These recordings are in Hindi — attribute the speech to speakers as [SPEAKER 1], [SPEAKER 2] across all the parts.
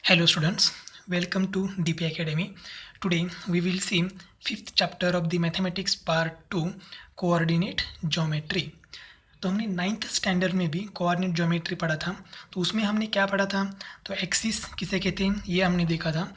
[SPEAKER 1] Hello students, welcome to DP Academy. Today we will see fifth chapter of the mathematics part 2 coordinate geometry. तो हमने नाइन्थ स्टैंडर्ड में भी कोऑर्डिनेट ज्योमेट्री पढ़ा था। तो उसमें हमने क्या पढ़ा था, तो एक्सिस किसे कहते हैं ये हमने देखा था,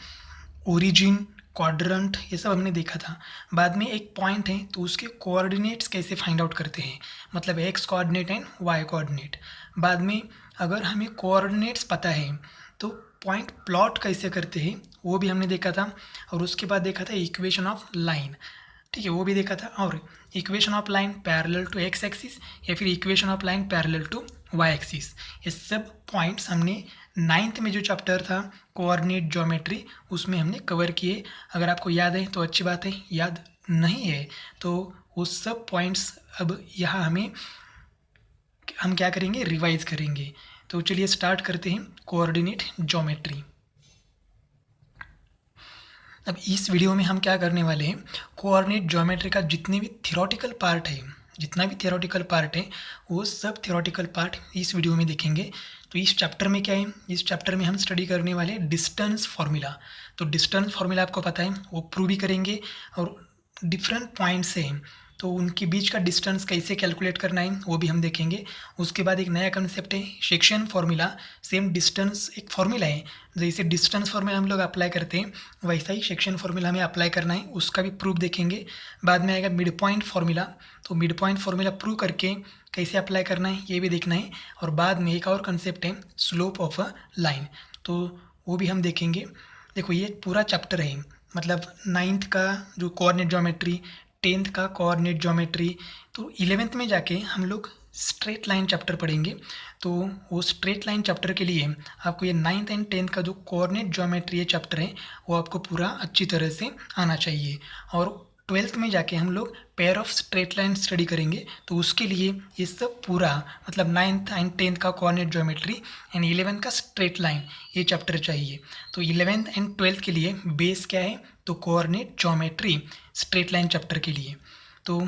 [SPEAKER 1] ओरिजिन, क्वाड्रेंट, ये सब हमने देखा था। बाद में एक पॉइंट है तो उसके कोऑर्डिनेट्स कैसे फाइंड आउट करते हैं, मतलब X coordinate and Y coordinate. बाद में अगर हमें कोऑर्डिनेट्स पता है तो पॉइंट प्लॉट कैसे करते हैं वो भी हमने देखा था। और उसके बाद देखा था इक्वेशन ऑफ लाइन, ठीक है, वो भी देखा था। और equation of line parallel to x axis या फिर equation of line parallel to Y axis, ये सब पॉइंट्स हमने नाइन्थ में जो चैप्टर था कोऑर्डिनेट ज्योमेट्री उसमें हमने कवर किए। अगर आपको याद है तो अच्छी बात है, याद नहीं है तो वो सब पॉइंट्स अब यहाँ हम क्या करेंगे, रिवाइज करेंगे। तो चलिए स्टार्ट करते हैं कोऑर्डिनेट ज्योमेट्री। अब इस वीडियो में हम क्या करने वाले हैं, कोऑर्डिनेट ज्योमेट्री का जितने भी थियोरेटिकल पार्ट है, जितना भी थियोरेटिकल पार्ट है वो सब थियोरेटिकल पार्ट इस वीडियो में देखेंगे। तो इस चैप्टर में क्या है, इस चैप्टर में हम स्टडी करने वाले डिस्टेंस फार्मूला। तो डिस्टेंस फार्मूला आपको पता है, वो प्रूव भी करेंगे। और डिफरेंट पॉइंट्स हैं तो उनके बीच का डिस्टेंस कैसे कैलकुलेट करना है वो भी हम देखेंगे। उसके बाद एक नया कंसेप्ट है सेक्शन फार्मूला। सेम डिस्टेंस एक फार्मूला है, जैसे डिस्टेंस फार्मूला हम लोग अप्लाई करते हैं वैसा ही सेक्शन फार्मूला हमें अप्लाई करना है, उसका भी प्रूफ देखेंगे। बाद में आएगा मिड पॉइंट फार्मूला, तो मिड पॉइंट फार्मूला प्रूव करके कैसे अप्लाई करना है ये भी देखना है। और बाद में एक और कंसेप्ट है स्लोप ऑफ अ लाइन, तो वो भी हम देखेंगे। देखो ये पूरा चैप्टर है, मतलब नाइन्थ का जो कोऑर्डिनेट ज्योमेट्री, टेंथ का कोऑर्डिनेट ज्योमेट्री, तो इलेवेंथ में जाके हम लोग स्ट्रेट लाइन चैप्टर पढ़ेंगे। तो वो स्ट्रेट लाइन चैप्टर के लिए आपको ये नाइन्थ एंड टेंथ का जो कोऑर्डिनेट ज्योमेट्री ये चैप्टर है वो आपको पूरा अच्छी तरह से आना चाहिए। और ट्वेल्थ में जाके हम लोग pair of straight line study करेंगे, तो उसके लिए ये सब पूरा मतलब नाइन्थ एंड टेंथ का कोऑर्डिनेट ज्योमेट्री एंड इलेवेंथ का स्ट्रेट लाइन ये चैप्टर चाहिए। तो इलेवेंथ एंड ट्वेल्थ के लिए बेस क्या है, तो coordinate geometry straight line chapter के लिए। तो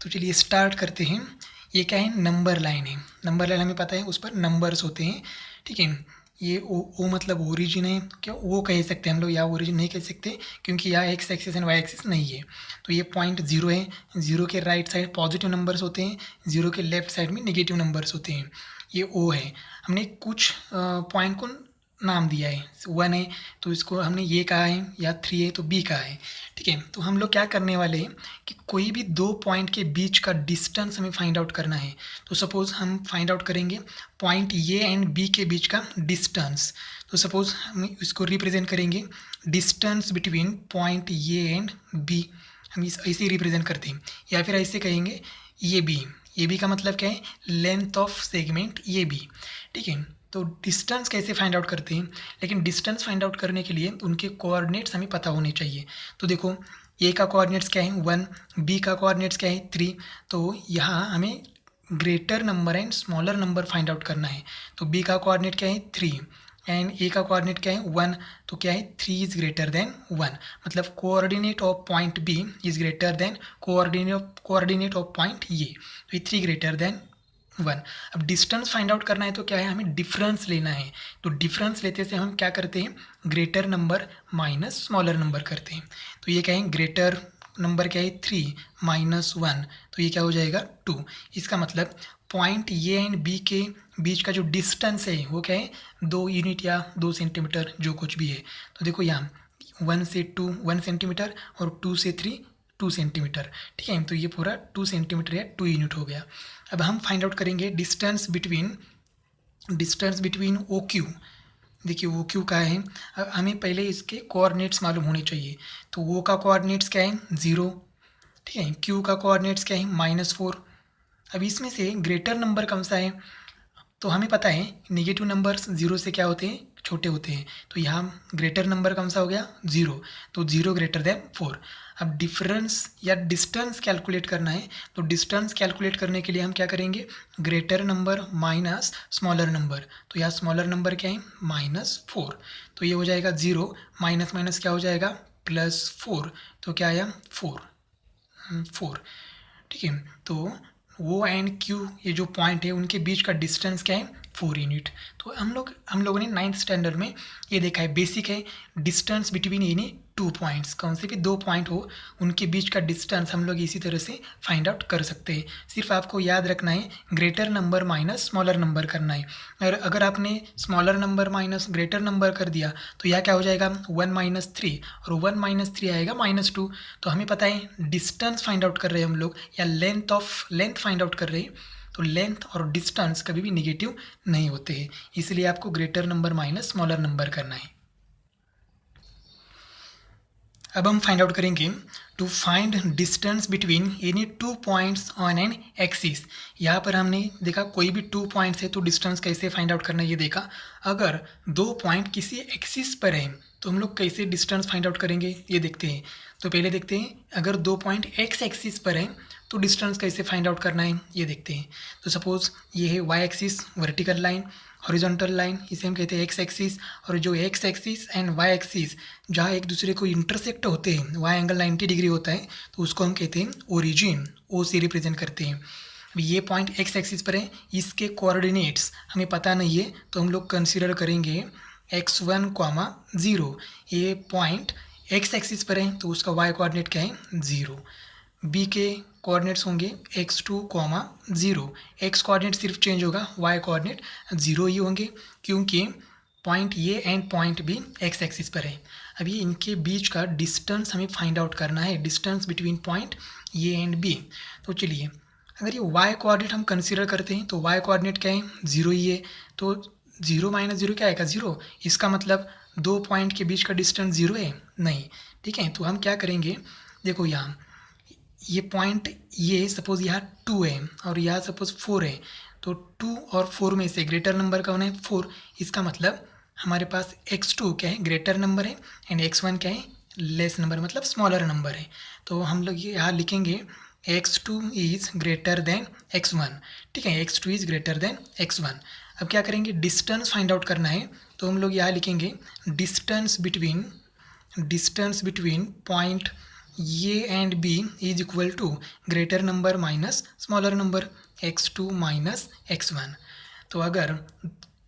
[SPEAKER 1] चलिए स्टार्ट करते हैं। ये क्या है, नंबर लाइन है। नंबर लाइन हमें पता है उस पर नंबर्स होते हैं, ठीक है। ये ओ मतलब ओरिजिन है, क्या वो कह सकते हैं हम लोग, या ओरिजिन नहीं कह सकते क्योंकि यहाँ X axis and Y axis नहीं है। तो ये पॉइंट जीरो है, जीरो के राइट साइड पॉजिटिव नंबर्स होते हैं, जीरो के लेफ्ट साइड में नेगेटिव नंबर्स होते हैं। ये ओ है। हमने कुछ पॉइंट को नाम दिया है, वन है तो इसको हमने ये कहा है, या थ्री है तो बी कहा है, ठीक है। तो हम लोग क्या करने वाले हैं कि कोई भी दो पॉइंट के बीच का डिस्टेंस हमें फाइंड आउट करना है। तो सपोज़ हम फाइंड आउट करेंगे पॉइंट ए एंड बी के बीच का डिस्टेंस। तो सपोज़ हम इसको रिप्रेजेंट करेंगे distance between point A and B, हम इस ऐसे रिप्रेजेंट करते हैं। या फिर ऐसे कहेंगे ये बी का मतलब क्या है, लेंथ ऑफ सेगमेंट ये बी, ठीक है। तो डिस्टेंस कैसे फाइंड आउट करते हैं, लेकिन डिस्टेंस फाइंड आउट करने के लिए उनके कोऑर्डिनेट्स हमें पता होने चाहिए। तो देखो ए का कोऑर्डिनेट्स क्या है 1, बी का कोऑर्डिनेट्स क्या है 3। तो यहाँ हमें greater number and smaller number find out करना है। तो बी का कोऑर्डिनेट क्या है 3 एंड ए का कोऑर्डिनेट क्या है 1, तो क्या है 3 इज़ ग्रेटर देन 1, मतलब coordinate of point B is greater than coordinate of point A, तो ये 3 ग्रेटर देन 1। अब डिस्टेंस फाइंड आउट करना है तो क्या है, हमें डिफरेंस लेना है। तो डिफरेंस लेते से हम क्या करते हैं, greater number minus smaller number करते हैं। तो ये क्या है, ग्रेटर नंबर क्या है 3 माइनस 1, तो ये क्या हो जाएगा 2। इसका मतलब पॉइंट ए एंड बी के बीच का जो डिस्टेंस है वो क्या है 2 यूनिट या 2 सेंटीमीटर जो कुछ भी है। तो देखो यहाँ 1 से 2 1 सेंटीमीटर और 2 से 3 2 सेंटीमीटर, ठीक है। तो ये पूरा 2 सेंटीमीटर या 2 यूनिट हो गया। अब हम फाइंड आउट करेंगे डिस्टेंस बिटवीन ओ क्यू। देखिए ओ क्यू का है, अब हमें पहले इसके कोऑर्डिनेट्स मालूम होने चाहिए। तो ओ का कोऑर्डिनेट्स क्या है 0, ठीक है। क्यू का कोऑर्डिनेट्स क्या है -4। अब इसमें से ग्रेटर नंबर कौन सा है, तो हमें पता है नेगेटिव नंबर्स जीरो से क्या होते हैं, छोटे होते हैं। तो यहाँ ग्रेटर नंबर कौन सा हो गया 0, तो 0 ग्रेटर देन 4। अब डिफरेंस या डिस्टेंस कैलकुलेट करना है, तो डिस्टेंस कैलकुलेट करने के लिए हम क्या करेंगे, greater number minus smaller number. तो यहाँ स्मॉलर नंबर क्या है -4, तो ये हो जाएगा 0 माइनस माइनस क्या हो जाएगा +4, तो क्या आया 4, ठीक है। तो ओ एंड क्यू ये जो पॉइंट है उनके बीच का डिस्टेंस क्या है 4 यूनिट। तो हम लोगों ने 9th स्टैंडर्ड में ये देखा है, बेसिक है डिस्टेंस बिटवीन एनी 2 पॉइंट्स, कौन से भी 2 पॉइंट हो उनके बीच का डिस्टेंस हम लोग इसी तरह से फाइंड आउट कर सकते हैं। सिर्फ आपको याद रखना है greater number minus smaller number करना है। अगर आपने smaller number minus greater number कर दिया तो यह क्या हो जाएगा 1 - 3, और 1 - 3 आएगा -2। तो हमें पता है डिस्टेंस फाइंड आउट कर रहे हैं हम लोग, या लेंथ फाइंड आउट कर रहे हैं। तो लेंथ और डिस्टेंस कभी भी निगेटिव नहीं होते हैं, इसलिए आपको greater number minus smaller number करना है। अब हम फाइंड आउट करेंगे to find distance between any 2 points on an axis. यहाँ पर हमने देखा कोई भी 2 पॉइंट्स है तो डिस्टेंस कैसे फाइंड आउट करना है ये देखा। अगर 2 पॉइंट किसी एक्सिस पर हैं तो हम लोग कैसे डिस्टेंस फाइंड आउट करेंगे ये देखते हैं। तो पहले देखते हैं अगर 2 पॉइंट एक्स एक्सिस पर हैं तो डिस्टेंस कैसे फाइंड आउट करना है ये देखते हैं। तो सपोज़ ये है Y axis vertical line, horizontal line इसे हम कहते हैं एक्स एक्सिस, और जो X axis and Y axis जहाँ एक दूसरे को इंटरसेक्ट होते हैं, वाई एंगल 90 डिग्री होता है तो उसको हम कहते हैं ओरिजिन, ओ से रिप्रेजेंट करते हैं। अब ये पॉइंट एक्स एक्सिस पर है, इसके कोऑर्डिनेट्स हमें पता नहीं है तो हम लोग कंसीडर करेंगे x1, 0। ये पॉइंट एक्स एक्सिस पर है तो उसका वाई कोऑर्डिनेट क्या है 0। बी के कोऑर्डिनेट्स होंगे x2, 0। एक्स कोऑर्डिनेट सिर्फ चेंज होगा, वाई कोऑर्डिनेट 0 ही होंगे क्योंकि point A and point B X axis पर है। अभी इनके बीच का डिस्टेंस हमें फाइंड आउट करना है, distance between point A and B. तो चलिए अगर ये वाई कोऑर्डिनेट हम कंसीडर करते हैं तो वाई कोऑर्डिनेट क्या है 0 ही है। तो 0 - 0 क्या आएगा 0। इसका मतलब 2 पॉइंट के बीच का डिस्टेंस 0 है नहीं, ठीक है। तो हम क्या करेंगे, देखो यहाँ ये पॉइंट ये सपोज़ यहाँ 2 है और यहाँ सपोज़ 4 है, तो 2 और 4 में से ग्रेटर नंबर कौन है 4। इसका मतलब हमारे पास x2 क्या है ग्रेटर नंबर है एंड x1 क्या है लेस नंबर मतलब स्मॉलर नंबर है। तो हम लोग ये यहाँ लिखेंगे x2 is greater then x1, ठीक है, x2 is greater then x1। अब क्या करेंगे डिस्टेंस फाइंड आउट करना है तो हम लोग यहाँ लिखेंगे distance between point A and B is equal to greater number minus smaller number x2 minus x1। तो अगर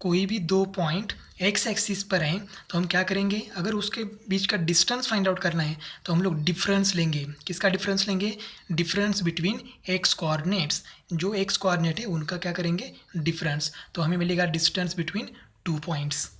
[SPEAKER 1] कोई भी 2 पॉइंट एक्स एक्सिस पर हैं तो हम क्या करेंगे, अगर उसके बीच का डिस्टेंस फाइंड आउट करना है तो हम लोग डिफरेंस लेंगे। किसका डिफरेंस लेंगे, डिफरेंस बिटवीन एक्स कोऑर्डिनेट्स, जो एक्स कोऑर्डिनेट है उनका क्या करेंगे डिफरेंस। तो हमें मिलेगा डिस्टेंस बिटवीन 2 पॉइंट्स।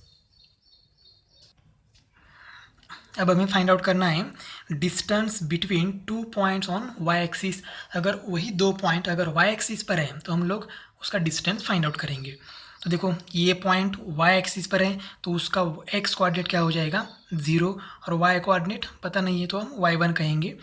[SPEAKER 1] अब हमें फाइंड आउट करना है distance between 2 points on Y axis. अगर वही 2 पॉइंट अगर वाई एक्सिस पर है तो हम लोग उसका डिस्टेंस फाइंड आउट करेंगे। तो देखो ये पॉइंट वाई एक्सिस पर है तो उसका एक्स कोऑर्डिनेट क्या हो जाएगा 0, और वाई कोऑर्डिनेट पता नहीं है तो हम y1 कहेंगे।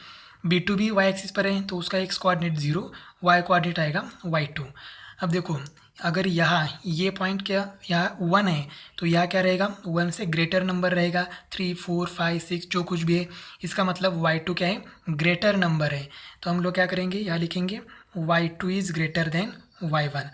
[SPEAKER 1] b2 भी वाई एक्सिस पर है तो उसका एक्स कोऑर्डिनेट 0, वाई कोऑर्डिनेट आएगा y2। अब देखो अगर यहाँ ये पॉइंट क्या यहाँ 1 है तो यहाँ क्या रहेगा 1 से ग्रेटर नंबर रहेगा, 3, 4, 5, 6 जो कुछ भी है। इसका मतलब y2 क्या है ग्रेटर नंबर है। तो हम लोग क्या करेंगे यहाँ लिखेंगे y2 is greater then y1।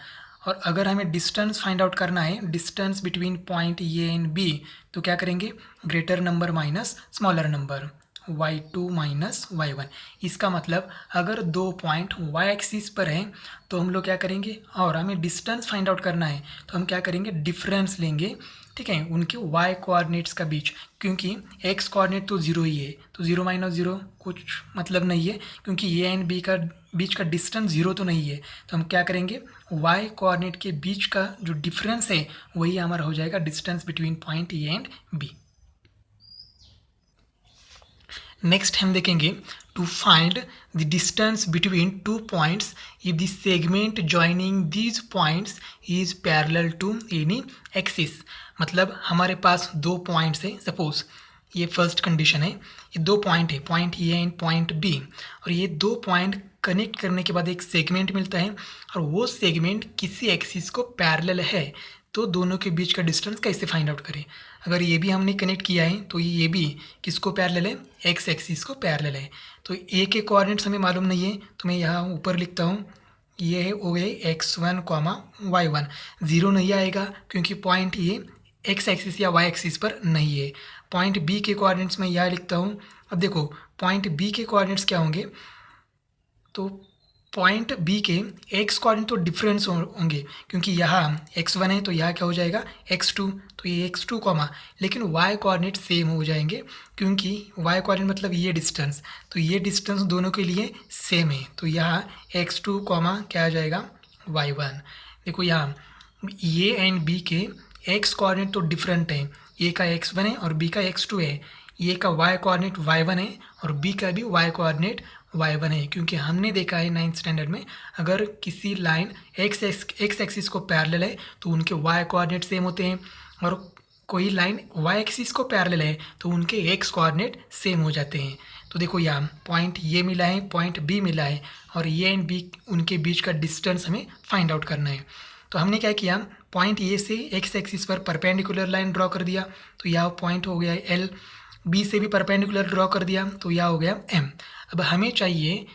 [SPEAKER 1] और अगर हमें डिस्टेंस फाइंड आउट करना है distance between point A and B तो क्या करेंगे greater number minus smaller number y2 minus y1। इसका मतलब अगर 2 पॉइंट y एक्सिस पर हैं तो हम लोग क्या करेंगे, और हमें डिस्टेंस फाइंड आउट करना है तो हम क्या करेंगे डिफरेंस लेंगे, ठीक है, उनके y कोऑर्डिनेट्स का बीच, क्योंकि x कोऑर्डिनेट तो 0 ही है तो 0 - 0 कुछ मतलब नहीं है क्योंकि ए एंड बी का बीच का डिस्टेंस 0 तो नहीं है। तो हम क्या करेंगे y कोऑर्डिनेट के बीच का जो डिफरेंस है वही हमारा हो जाएगा distance between point A and B. Next हम देखेंगे to find the distance between 2 points if the segment joining these points is parallel to any axis. मतलब हमारे पास 2 पॉइंट्स है, सपोज ये फर्स्ट कंडीशन है, ये 2 पॉइंट है point A and point B, और ये 2 पॉइंट कनेक्ट करने के बाद एक सेगमेंट मिलता है और वो सेगमेंट किसी एक्सिस को पैरेलल है। तो दोनों के बीच का डिस्टेंस कैसे फाइंड आउट करें। अगर ये भी हमने कनेक्ट किया है तो ये भी किसको पैरेलल है एक्स एक्सिस को पैरेलल है। तो ए के कोऑर्डिनेट्स हमें मालूम नहीं है तो मैं यहाँ ऊपर लिखता हूँ ये है हो गए x1, y1। 0 नहीं आएगा क्योंकि पॉइंट ये एक्स एक्सिस या वाई एक्सिस पर नहीं है। पॉइंट बी के कोऑर्डिनेट्स मैं यहाँ लिखता हूँ। अब देखो पॉइंट बी के कोऑर्डिनेट्स क्या होंगे, तो पॉइंट बी के एक्स कोऑर्डिनेट तो डिफरेंस होंगे, क्योंकि यहाँ x1 है तो यहाँ क्या हो जाएगा x2, तो ये x2 कॉमा, लेकिन y कोऑर्डिनेट सेम हो जाएंगे, क्योंकि y कोऑर्डिनेट मतलब ये डिस्टेंस, तो ये डिस्टेंस दोनों के लिए सेम है, तो यहाँ x2 कॉमा क्या आ जाएगा y1। देखो यहाँ ए एंड बी के x कोऑर्डिनेट तो डिफरेंट है, ए का x1 है और बी का x2 है, ए का y कोऑर्डिनेट y1 है और बी का भी y कोऑर्डिनेट y1 है, क्योंकि हमने देखा है 9th स्टैंडर्ड में अगर किसी लाइन x एक्सिस को पैरेलल है तो उनके y कोऑर्डिनेट सेम होते हैं, और कोई लाइन y एक्सिस को पैरेलल है तो उनके x कोऑर्डिनेट सेम हो जाते हैं। तो देखो यहाँ पॉइंट ये मिला है, पॉइंट बी मिला है, और ये एंड बी उनके बीच का डिस्टेंस हमें फाइंड आउट करना है। तो हमने क्या किया, पॉइंट ए से एक्स एक्सिस पर परपेंडिकुलर लाइन ड्रॉ कर दिया, तो यह पॉइंट हो गया एल, बी से भी परपेंडिकुलर ड्रॉ कर दिया तो यह हो गया एम। अब हमें चाहिए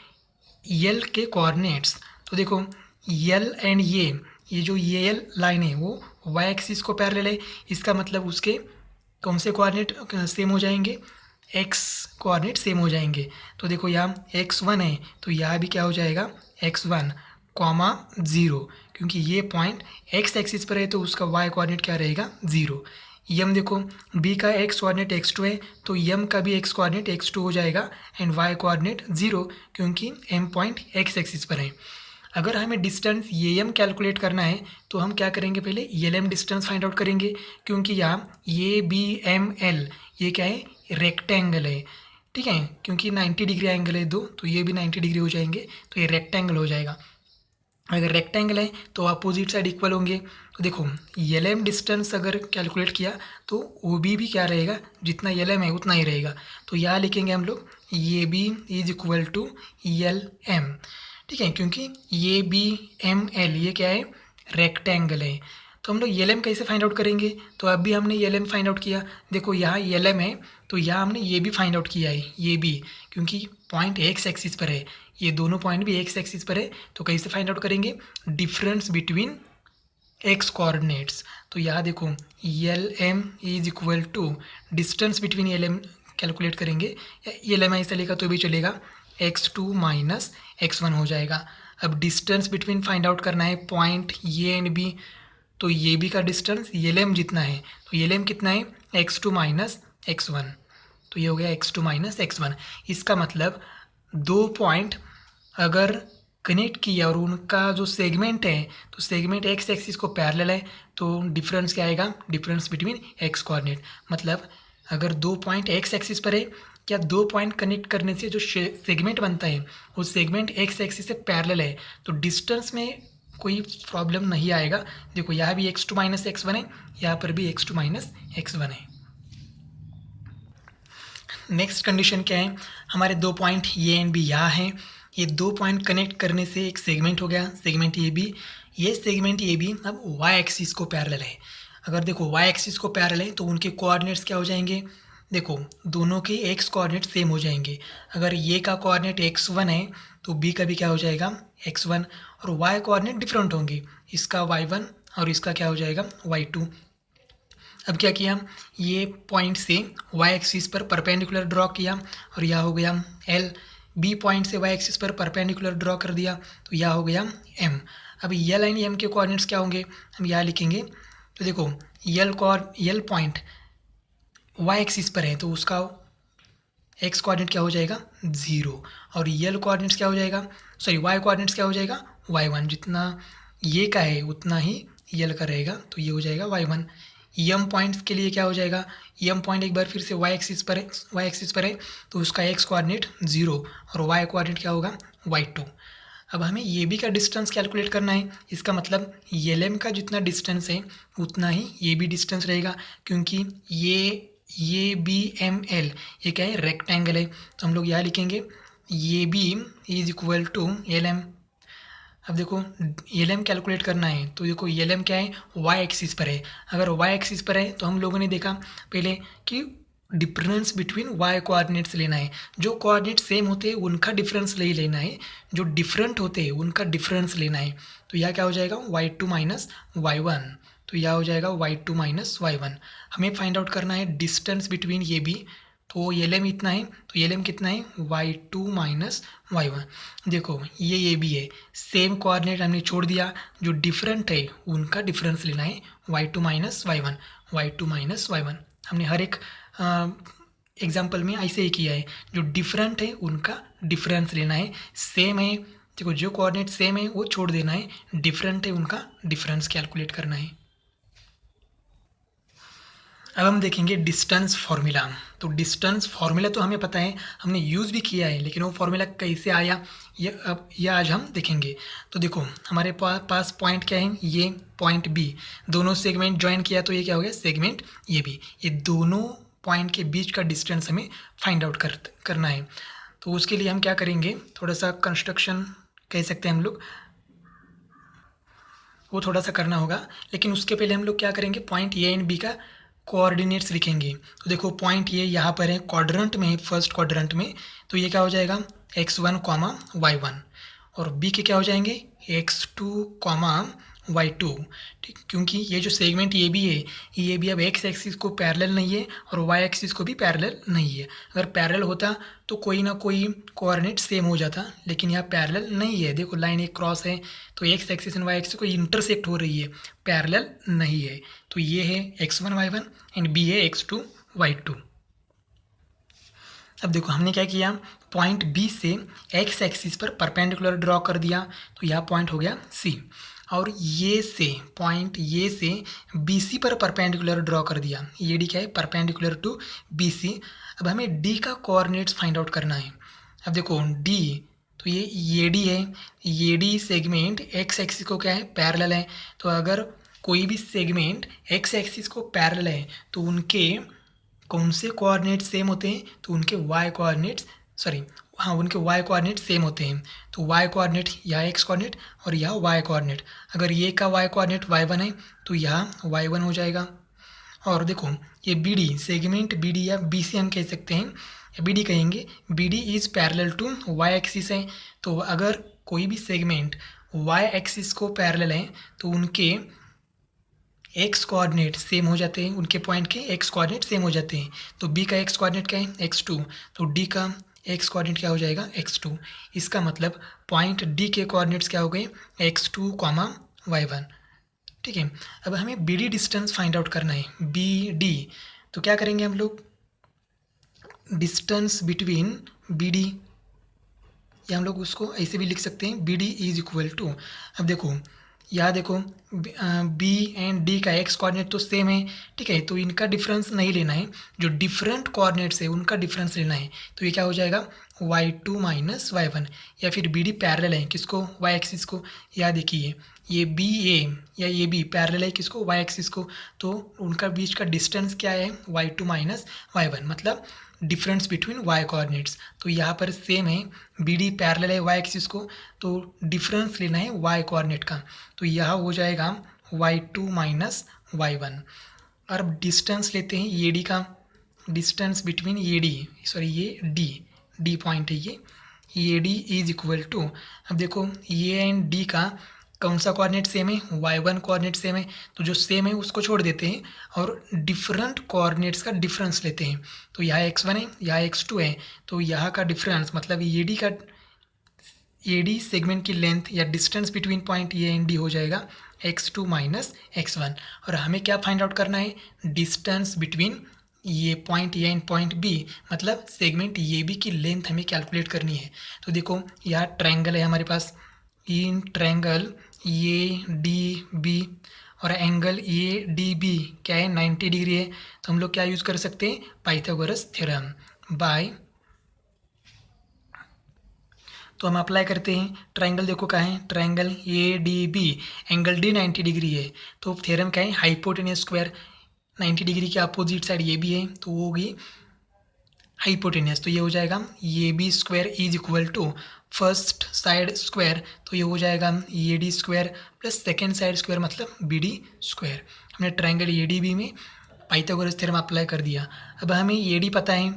[SPEAKER 1] यल के कोऑर्डिनेट्स, तो देखो यल एंड ये जो ये यल लाइन है वो वाई एक्सिस को पैरेलल है, इसका मतलब उसके कौन से कोऑर्डिनेट सेम हो जाएंगे, एक्स कोऑर्डिनेट सेम हो जाएंगे। तो देखो यहाँ x1 है तो यहाँ भी क्या हो जाएगा x1 कॉमा 0, क्योंकि ये पॉइंट x एक्सिस पर है तो उसका y कोऑर्डिनेट क्या रहेगा 0। यम देखो b का x कोऑर्डिनेट x2 है तो यम का भी x कोऑर्डिनेट x2 हो जाएगा एंड y कोऑर्डिनेट 0, क्योंकि m पॉइंट x एक्सिस पर है। अगर हमें डिस्टेंस ये एम कैलकुलेट करना है तो हम क्या करेंगे, पहले L M distance find out करेंगे, क्योंकि यहाँ ये बी एम एल ये क्या है रेक्टेंगल है, ठीक है, क्योंकि 90 डिग्री एंगल है दो, तो ये भी 90 डिग्री हो जाएंगे, तो ये रेक्टेंगल हो जाएगा। अगर रेक्टेंगल है तो अपोजिट साइड इक्वल होंगे, तो देखो एल एम डिस्टेंस अगर कैलकुलेट किया तो ओ बी भी क्या रहेगा, जितना एल एम है उतना ही रहेगा, तो यहाँ लिखेंगे हम लोग ये B is equal to L M, ठीक है, क्योंकि ये बी एम एल ये क्या है रेक्टेंगल है। तो हम लोग एल एम कैसे फाइंड आउट करेंगे, तो अभी हमने एल एम फाइंड आउट किया, देखो यहाँ एल एम है तो यहाँ हमने ये भी फाइंड आउट किया है, ये भी क्योंकि पॉइंट एक्स एक्सिस पर है, ये दोनों पॉइंट भी एक्स एक्सिस पर है, तो कैसे फाइंड आउट करेंगे, डिफरेंस बिटवीन एक्स कोऑर्डिनेट्स। तो यहाँ देखो L M is equal to distance between L M calculate करेंगे, या एल एम ऐसा लिखा तो भी चलेगा, x2 माइनस x1 हो जाएगा। अब डिस्टेंस बिटवीन फाइंड आउट करना है पॉइंट ये एंड बी, तो ये बी का डिस्टेंस एल एम जितना है, तो एल एम कितना है x2 माइनस x1, तो ये हो गया x2 माइनस x1। इसका मतलब दो पॉइंट अगर कनेक्ट किया और उनका जो सेगमेंट है तो सेगमेंट एक्स एक्सिस को पैरेलल है, तो डिफरेंस क्या आएगा, डिफरेंस बिटवीन एक्स कोऑर्डिनेट, मतलब अगर दो पॉइंट एक्स एक्सिस पर है, क्या दो पॉइंट कनेक्ट करने से जो सेगमेंट बनता है वो सेगमेंट एक्स एक्सिस से पैरेलल है, तो डिस्टेंस में कोई प्रॉब्लम नहीं आएगा। देखो यहाँ भी x2 माइनस x1 है, यहाँ पर भी x2 माइनस x1 है। नेक्स्ट कंडीशन क्या है, हमारे दो पॉइंट ये एंड बी यहाँ हैं, ये दो पॉइंट कनेक्ट करने से एक सेगमेंट हो गया, सेगमेंट ए बी, ये सेगमेंट ए बी अब वाई एक्सिस को पैरेलल है। अगर देखो वाई एक्सिस को पैरेलल है तो उनके कोऑर्डिनेट्स क्या हो जाएंगे, देखो दोनों के एक्स कोऑर्डिनेट सेम हो जाएंगे। अगर ये का कोऑर्डिनेट x1 है तो बी का भी क्या हो जाएगा x1, और y कोऑर्डिनेट डिफरेंट होंगे, इसका y1 और इसका क्या हो जाएगा y2। अब क्या किया, ये पॉइंट से y एक्सिस पर परपेंडिकुलर ड्रॉ किया और यह हो गया l, बी पॉइंट से y एक्सिस पर परपेंडिकुलर ड्रॉ कर दिया तो यह हो गया m। अब ये लाइन m के कोऑर्डिनेट्स क्या होंगे, हम यहाँ लिखेंगे, तो देखो यल पॉइंट y एक्सिस पर है तो उसका x कोऑर्डिनेट क्या हो जाएगा 0, और यल कोऑर्डिनेट्स क्या हो जाएगा, सॉरी y कोऑर्डिनेट्स क्या हो जाएगा y1, जितना ये का है उतना ही यल का रहेगा, तो ये हो जाएगा y1। यम पॉइंट्स के लिए क्या हो जाएगा, यम पॉइंट एक बार फिर से y एक्सिस पर है तो उसका x कोऑर्डिनेट 0 और y कोऑर्डिनेट क्या होगा y2। अब हमें ये बी का डिस्टेंस कैलकुलेट करना है, इसका मतलब एल एम का जितना डिस्टेंस है उतना ही ये भी डिस्टेंस रहेगा, क्योंकि ये बी एम एल ये क्या है रेक्टेंगल है, तो हम लोग यहाँ लिखेंगे ये B is equal to L M. अब देखो एल एम कैलकुलेट करना है तो देखो एल एम क्या है वाई एक्सिस पर है, अगर वाई एक्सिस पर है तो हम लोगों ने देखा पहले कि डिफरेंस बिटवीन वाई कोऑर्डिनेट्स लेना है, जो कोऑर्डिनेट सेम होते हैं उनका डिफरेंस नहीं लेना है, जो डिफरेंट होते हैं उनका डिफरेंस लेना है। तो यह क्या हो जाएगा y2 माइनस y1, तो यह हो जाएगा y2 माइनस y1। हमें फाइंड आउट करना है डिस्टेंस बिटवीन ये बी, तो एल एम इतना है, तो एल एम कितना है y2 माइनस y1। देखो ये भी है, सेम कोऑर्डिनेट हमने छोड़ दिया, जो डिफरेंट है उनका डिफरेंस लेना है, y2 minus Y one, y2 minus Y one. हमने हर एक एग्जाम्पल में ऐसे ही किया है, जो डिफरेंट है उनका डिफरेंस लेना है, सेम है देखो जो कोऑर्डिनेट सेम है वो छोड़ देना है, डिफरेंट है उनका डिफरेंस कैलकुलेट करना है। अब हम देखेंगे डिस्टेंस फार्मूला। तो डिस्टेंस फार्मूला तो हमें पता है, हमने यूज़ भी किया है, लेकिन वो फार्मूला कैसे आया ये आज हम देखेंगे। तो देखो हमारे पास पॉइंट क्या है, ये पॉइंट बी, दोनों सेगमेंट ज्वाइन किया तो ये क्या हो गया सेगमेंट ये भी। ये दोनों पॉइंट के बीच का डिस्टेंस हमें फाइंड आउट करना है। तो उसके लिए हम क्या करेंगे, थोड़ा सा कंस्ट्रक्शन कह सकते हैं हम लोग, वो थोड़ा सा करना होगा। लेकिन उसके पहले हम लोग क्या करेंगे, पॉइंट ए एंड बी का कोऑर्डिनेट्स लिखेंगे। तो देखो पॉइंट ये यहाँ पर है, क्वाड्रेंट में है, फर्स्ट क्वाड्रेंट में, तो ये क्या हो जाएगा x1 कॉमा y1, और बी के क्या हो जाएंगे x2 कॉमा y2। ठीक, क्योंकि ये जो सेगमेंट ये भी है, ये भी अब x एक्सिस को पैरेलल नहीं है और y एक्सिस को भी पैरेलल नहीं है। अगर पैरेलल होता तो कोई ना कोई कोऑर्डिनेट सेम हो जाता, लेकिन यहाँ पैरेलल नहीं है। देखो लाइन एक क्रॉस है, तो x axis and y axis को इंटरसेक्ट हो रही है, पैरेलल नहीं है। तो ये है x1 y1 एंड बी है x2 y2। अब देखो हमने क्या किया, पॉइंट बी से x एक्सिस पर परपेंडिकुलर ड्रॉ कर दिया, तो यह पॉइंट हो गया C। और ये से पॉइंट ये से BC पर परपेंडिकुलर ड्रॉ कर दिया, ये डी क्या है परपेंडिकुलर टू BC। अब हमें D का कोऑर्डिनेट्स फाइंड आउट करना है। अब देखो D, तो ये डी है, ये डी सेगमेंट x एक्सिस को क्या है पैरेलल है। तो अगर कोई भी सेगमेंट x एक्सिस को पैरेलल है तो उनके कौन से कोऑर्डिनेट सेम होते हैं, तो उनके y कोऑर्डिनेट्स उनके y कोऑर्डिनेट सेम होते हैं। तो y कोऑर्डिनेट यह x कोऑर्डिनेट और यह y कोऑर्डिनेट, अगर ये का y कोऑर्डिनेट y1 है तो यह y1 हो जाएगा। और देखो ये B D segment B D या बी सी हम कह सकते हैं, या बी डी कहेंगे, B D is parallel to Y axis है। तो अगर कोई भी सेगमेंट वाई एक्सिस को पैरेलल है तो उनके एक्स कोऑर्डिनेट सेम हो जाते हैं, उनके पॉइंट के एक्स कोऑर्डिनेट सेम हो जाते हैं। तो बी का एक्स कोऑर्डिनेट क्या है x2, तो डी का एक्स कोऑर्डिनेट क्या हो जाएगा x2। इसका मतलब पॉइंट डी के कोऑर्डिनेट्स क्या हो गए x2 कॉमा y1। ठीक है, अब हमें B D distance find out करना है, बी डी। तो क्या करेंगे हम लोग, डिस्टेंस बिटवीन बी डी, या हम लोग उसको ऐसे भी लिख सकते हैं B D is equal to, अब देखो यहाँ देखो बी एंड डी का एक्स कोऑर्डिनेट तो सेम है, ठीक है, तो इनका डिफरेंस नहीं लेना है, जो डिफरेंट कोऑर्डिनेट्स है उनका डिफरेंस लेना है। तो ये क्या हो जाएगा y2 माइनस y1, या फिर बी डी पैरेलल है किसको y एक्सिस को, या देखिए ये बी ए या ये बी पैरेलल है किसको y एक्सिस को, तो उनका बीच का डिस्टेंस क्या है y2 माइनस y1, मतलब डिफरेंस बिटवीन y कोऑर्डिनेट्स। तो यहाँ पर सेम है, बी डी पैरेलल है y एक्सिस को, तो डिफरेंस लेना है y कोऑर्डिनेट का, तो यह हो जाएगा y2 माइनस y1। और अब डिस्टेंस लेते हैं ये डी का, डिस्टेंस बिटवीन ये डी पॉइंट है ये डी इज इक्वल टू, अब देखो ये एंड डी का कौन सा कोऑर्डिनेट सेम है y1 कोऑर्डिनेट सेम है, तो जो सेम है उसको छोड़ देते हैं और डिफरेंट कोऑर्डिनेट्स का डिफरेंस लेते हैं। तो यहाँ x1 है यहाँ x2 है, तो यहाँ का डिफरेंस मतलब ये डी सेगमेंट की लेंथ या distance between point A and D हो जाएगा x2 माइनस x1। और हमें क्या फाइंड आउट करना है, डिस्टेंस बिटवीन ये point A and point B, मतलब सेगमेंट ये बी की लेंथ हमें कैलकुलेट करनी है। तो देखो यहाँ ट्रायंगल है हमारे पास, in triangle A D B और एंगल ए डी बी क्या है 90 डिग्री है, तो हम लोग क्या यूज़ कर सकते हैं पाइथागोरस थ्योरम बाय, तो हम अप्लाई करते हैं। ट्रायंगल देखो क्या है, triangle A D B angle D 90 degree है, तो थ्योरम क्या है हाइपोटेन्यूज स्क्वायर, 90 डिग्री के अपोजिट साइड ये भी है तो वो होगी हाइपोटेन्यूज, तो ये हो जाएगा A B square is equal to first side square, तो ये हो जाएगा A D square plus second side square मतलब बी डी स्क्वायर। हमने ट्रायंगल ए डी बी में पाइथागोरस थ्योरम अप्लाई कर दिया। अब हमें ए डी पता है,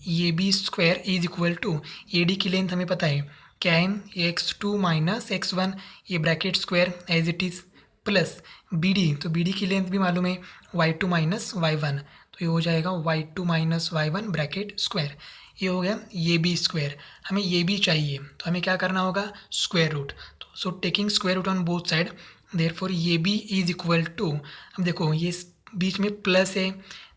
[SPEAKER 1] A B square is equal to A D की लेंथ हमें पता है क्या है x2 माइनस x1, ये bracket square as it is, plus B D, तो बी डी की लेंथ भी मालूम है y2 माइनस y1, तो तो ये हो जाएगा y2 minus y1 bracket square. ये हो गया ये बी स्क्वायर। हमें ये भी चाहिए तो हमें क्या करना होगा, स्क्वायर रूट। तो so taking square root on both side, therefore ये बी इज इक्वल टू, अब देखो ये बीच में प्लस है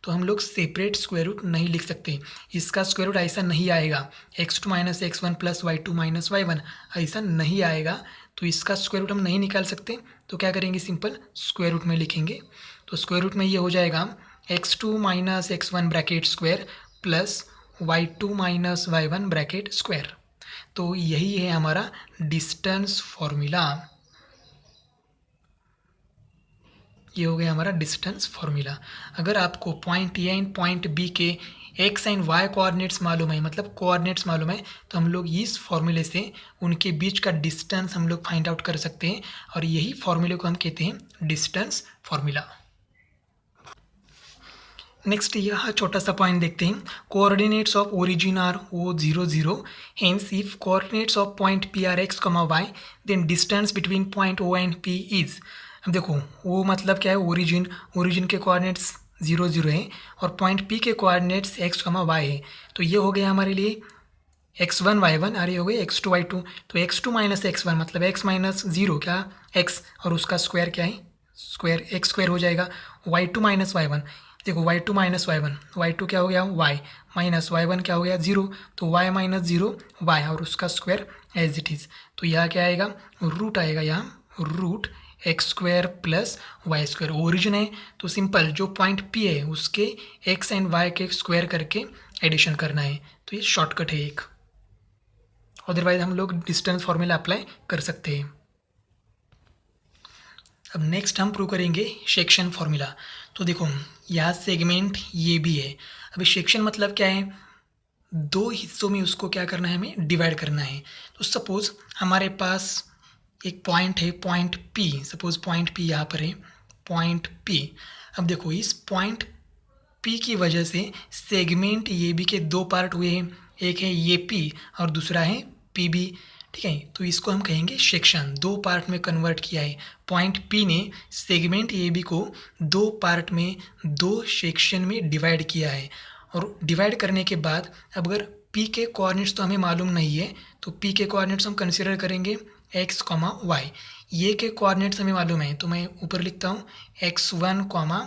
[SPEAKER 1] तो हम लोग सेपरेट स्क्वायर रूट नहीं लिख सकते, इसका स्क्वायर रूट ऐसा नहीं आएगा, x2 minus x1 plus y2 minus y1 ऐसा नहीं आएगा। तो इसका स्क्वायर रूट हम नहीं निकाल सकते, तो क्या करेंगे, सिंपल स्क्वायर रूट में लिखेंगे। तो स्क्वायर रूट में ये हो जाएगा x2 minus x1 bracket square plus y2 minus y1 bracket square. तो यही है हमारा डिस्टेंस फॉर्मूला। ये हो गया हमारा डिस्टेंस फॉर्मूला। अगर आपको point A and point B के एक्स एंड वाई कोऑर्डिनेट्स मालूम है, मतलब कोऑर्डिनेट्स मालूम है, तो हम लोग इस फॉर्मूले से उनके बीच का डिस्टेंस हम लोग फाइंड आउट कर सकते हैं, और यही फॉर्मूले को हम कहते हैं डिस्टेंस फॉर्मूला। नेक्स्ट यह छोटा सा पॉइंट देखते हैं, coordinates of origin are O 0 0, hence if coordinates of point P are x comma y, then distance between point O and P is. अब देखो वो मतलब क्या है, ओरिजिन, ओरिजिन के कोऑर्डिनेट्स 0 0 है और पॉइंट पी के कोऑर्डिनेट्स एक्स कॉमा वाई है। तो ये हो गया हमारे लिए x1 y1 और ये हो गई x2 y2। तो x2 माइनस x1 मतलब x माइनस 0 क्या x, और उसका स्क्वायर क्या है, स्क्वायर x स्क्वायर हो जाएगा। y2 माइनस y1, देखो y2 माइनस y1, y2 क्या हो गया y माइनस y1 क्या हो गया 0, तो y माइनस 0 y और उसका स्क्वायर एज इट इज़। तो यहाँ क्या आएगा, रूट आएगा, यहाँ root x square plus y square. Origin है तो सिंपल जो पॉइंट पी है उसके एक्स एंड वाई के स्क्वायर करके एडिशन करना है। तो ये शॉर्टकट है एक, अदरवाइज हम लोग डिस्टेंस फॉर्मूला अप्लाई कर सकते हैं। अब नेक्स्ट हम प्रूव करेंगे सेक्शन फॉर्मूला। तो देखो यहाँ सेगमेंट ये भी है। अभी सेक्शन मतलब क्या है, दो हिस्सों में उसको क्या करना है, हमें डिवाइड करना है। तो सपोज हमारे पास एक पॉइंट है, point P, suppose point P यहाँ पर है, पॉइंट पी। अब देखो इस पॉइंट पी की वजह से सेगमेंट ये बी के दो पार्ट हुए हैं, एक है ये पी और दूसरा है पी बी, ठीक है। तो इसको हम कहेंगे सेक्शन, दो पार्ट में कन्वर्ट किया है। पॉइंट पी ने सेगमेंट ए बी को दो पार्ट में, दो सेक्शन में डिवाइड किया है। और डिवाइड करने के बाद अब अगर पी के कोऑर्डिनेट्स तो हमें मालूम नहीं है, तो पी के कोऑर्डिनेट्स हम कंसिडर करेंगे एक्स कॉमा वाई। ये के कोऑर्डिनेट्स हमें मालूम है तो मैं ऊपर लिखता हूँ x1 कॉमा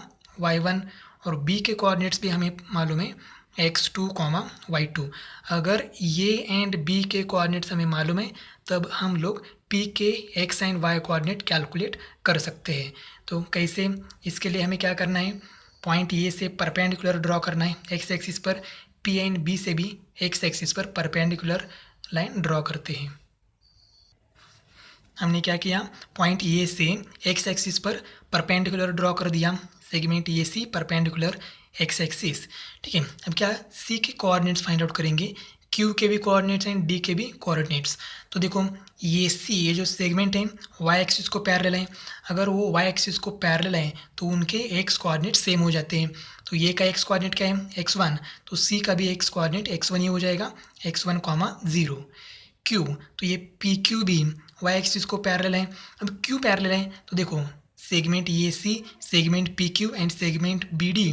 [SPEAKER 1] y1, और बी के कोऑर्डिनेट्स भी हमें मालूम है x2 कॉमा y2। अगर ये एंड बी के कोऑर्डिनेट्स हमें मालूम है तब हम लोग पी के x and Y coordinate calculate कर सकते हैं। तो कैसे, इसके लिए हमें क्या करना है, पॉइंट ए से परपेंडिकुलर ड्रॉ करना है एक्स एक्सिस पर, पी एंड बी से भी एक्स एक्सिस पर परपेंडिकुलर लाइन ड्रॉ करते हैं। हमने क्या किया, पॉइंट ए से एक्स एक्सिस पर परपेंडिकुलर ड्रॉ कर दिया, segment A C perpendicular x axis, ठीक है। अब क्या, सी के कोऑर्डिनेट्स फाइंड आउट करेंगे, क्यू के भी कोऑर्डिनेट्स एंड डी के भी कोऑर्डिनेट्स। तो देखो ये सी, ये जो सेगमेंट है वाई एक्सिस को पैरेलल है, अगर वो वाई एक्सिस को पैरेलल है तो उनके एक्स कोऑर्डिनेट सेम हो जाते हैं। तो ये का एक्स कोऑर्डिनेट क्या है x1, तो सी का भी एक्स कोऑर्डिनेट x1 ही हो जाएगा, x1 कॉमा 0। क्यू, तो ये पी क्यू भी वाई एक्सिस को पैरेलल है। अब क्यू पैरेलल है तो देखो segment A C, segment P Q and segment B D,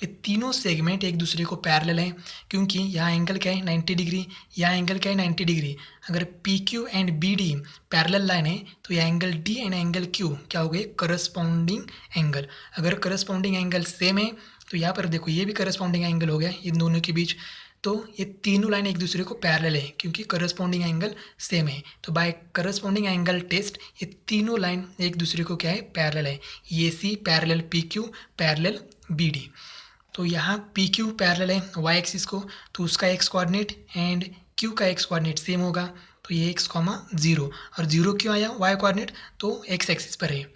[SPEAKER 1] ये तीनों सेगमेंट एक दूसरे को पैरेलल हैं, क्योंकि यहाँ एंगल क्या है 90 डिग्री, यहाँ एंगल क्या है 90 डिग्री। अगर P Q and B D parallel line है तो यह angle D and angle Q क्या हो गए, करस्पॉन्डिंग एंगल। अगर करस्पॉन्डिंग एंगल सेम है तो यहाँ पर देखो ये भी करस्पॉन्डिंग एंगल हो गया इन दोनों के बीच। तो ये तीनों लाइन एक दूसरे को पैरेलल है क्योंकि करस्पॉन्डिंग एंगल सेम है। तो बाय करस्पॉन्डिंग एंगल टेस्ट ये तीनों लाइन एक दूसरे को क्या है, पैरेलल है। ये C parallel P Q parallel B D. तो यहाँ पी क्यू पैरेलल है वाई एक्सिस को, तो उसका एक्स कोऑर्डिनेट एंड क्यू का एक्स कोऑर्डिनेट सेम होगा, तो ये एक्स कॉमा 0, और 0 क्यों आया वाई कोऑर्डिनेट, तो एक्स एक्सिस पर है।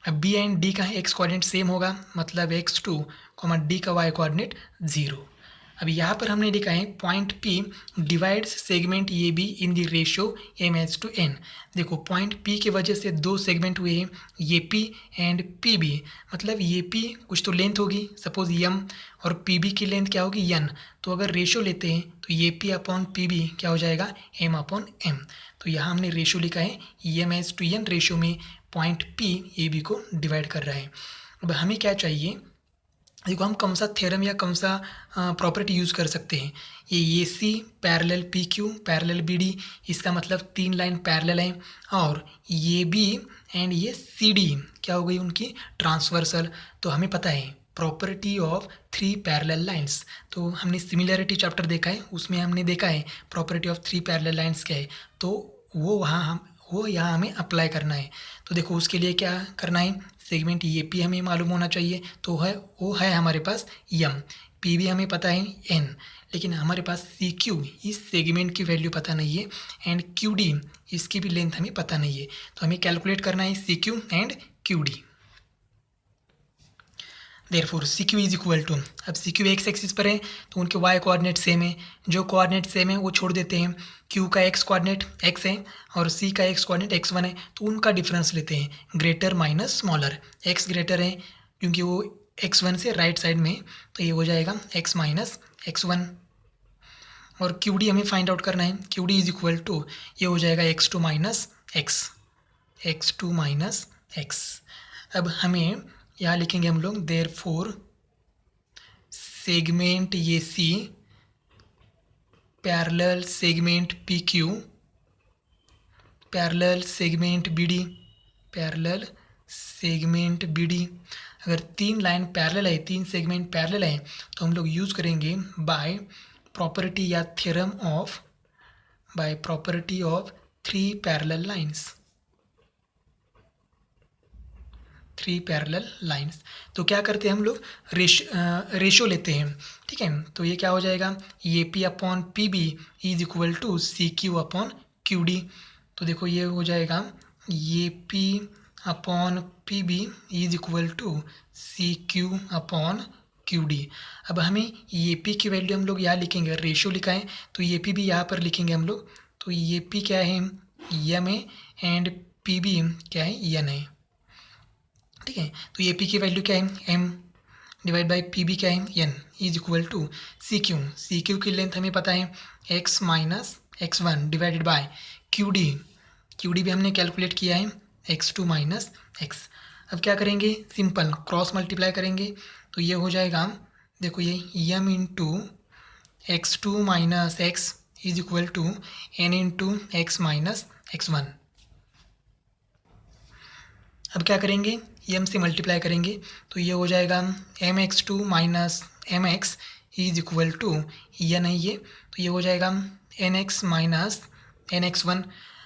[SPEAKER 1] अब बी एंड डी का एक्स कोऑर्डिनेट सेम होगा, मतलब x2 कॉमा डी का वाई कोऑर्डिनेट 0। अब यहाँ पर हमने लिखा है point P divides segment A B in the ratio m/n। देखो पॉइंट P की वजह से दो सेगमेंट हुए हैं, ये P एंड PB, मतलब ये P कुछ तो लेंथ होगी, सपोज m, और PB की लेंथ क्या होगी n। तो अगर रेशियो लेते हैं तो ये P अपॉन PB क्या हो जाएगा, m अपॉन m। तो यहाँ हमने रेशियो लिखा है m/n रेशियो में पॉइंट P AB को डिवाइड कर रहा है। अब हमें क्या चाहिए, देखो हम कौन सा थ्योरम या कौन सा प्रॉपर्टी यूज़ कर सकते हैं। ये A C parallel P Q parallel B D, इसका मतलब 3 लाइन पैरेलल हैं। और ये बी एंड ये सी डी क्या हो गई उनकी ट्रांसवर्सल। तो हमें पता है प्रॉपर्टी ऑफ 3 पैरेलल लाइंस। तो हमने सिमिलैरिटी चैप्टर देखा है, उसमें हमने देखा है प्रॉपर्टी ऑफ 3 पैरेलल लाइंस क्या है। तो वो यहाँ हमें अप्लाई करना है। तो देखो उसके लिए क्या करना है, सेगमेंट ये पी हमें मालूम होना चाहिए, तो वो है हमारे पास यम। पी भी हमें पता है एन, लेकिन हमारे पास सी क्यू इस सेगमेंट की वैल्यू पता नहीं है, एंड क्यू डी इसकी भी लेंथ हमें पता नहीं है। तो हमें कैलकुलेट करना है C Q and Q D. Therefore C Q is equal to, अब सी क्यू एक्स एक्सिस पर है तो उनके वाई कोऑर्डिनेट सेम है, जो कोऑर्डिनेट सेम है वो छोड़ देते हैं। क्यू का एक्स कोऑर्डिनेट एक्स है और सी का एक्स कोऑर्डिनेट एक्स वन है, तो उनका डिफरेंस लेते हैं greater minus smaller. X greater है क्योंकि वो एक्स वन से राइट साइड में, तो ये हो जाएगा एक्स माइनस एक्स वन। और क्यू डी हमें फाइंड आउट करना है, Q D is equal to ये हो जाएगा x two minus x, x two minus x. अब हमें यहाँ लिखेंगे हम लोग देयरफॉर सेगमेंट ये C parallel segment P Q parallel segment B D parallel segment B D. अगर 3 लाइन पैरेलल है, 3 सेगमेंट पैरेलल है, तो हम लोग यूज़ करेंगे बाय प्रॉपर्टी या theorem of, by property of 3 parallel lines, 3 parallel lines. तो क्या करते हैं हम लोग, रेशो लेते हैं, ठीक है। तो ये क्या हो जाएगा, ये P upon P B is equal to C Q upon Q D. तो देखो ये हो जाएगा ये P upon P B is equal to C Q upon Q D. अब हमें ये पी की वैल्यू हम लोग यहाँ लिखेंगे, रेशो लिखा है तो ये पी भी यहाँ पर लिखेंगे हम लोग। तो ये पी क्या है, यम है, एंड पी बी क्या है, यन है, ठीक है। तो ये पी की वैल्यू क्या है, m divide by P B क्या है, n is equal to C Q. C Q की लेंथ हमें पता है x minus x one divided by Q D. Q D भी हमने कैलकुलेट किया है एक्स टू माइनस एक्स। अब क्या करेंगे, सिंपल क्रॉस मल्टीप्लाई करेंगे तो ये हो जाएगा, देखो ये m into x two minus x is equal to n into x minus x one. अब क्या करेंगे, एम से मल्टीप्लाई करेंगे तो ये हो जाएगा m x two minus m x is equal to n है ये, तो ये हो जाएगा n x minus n x one.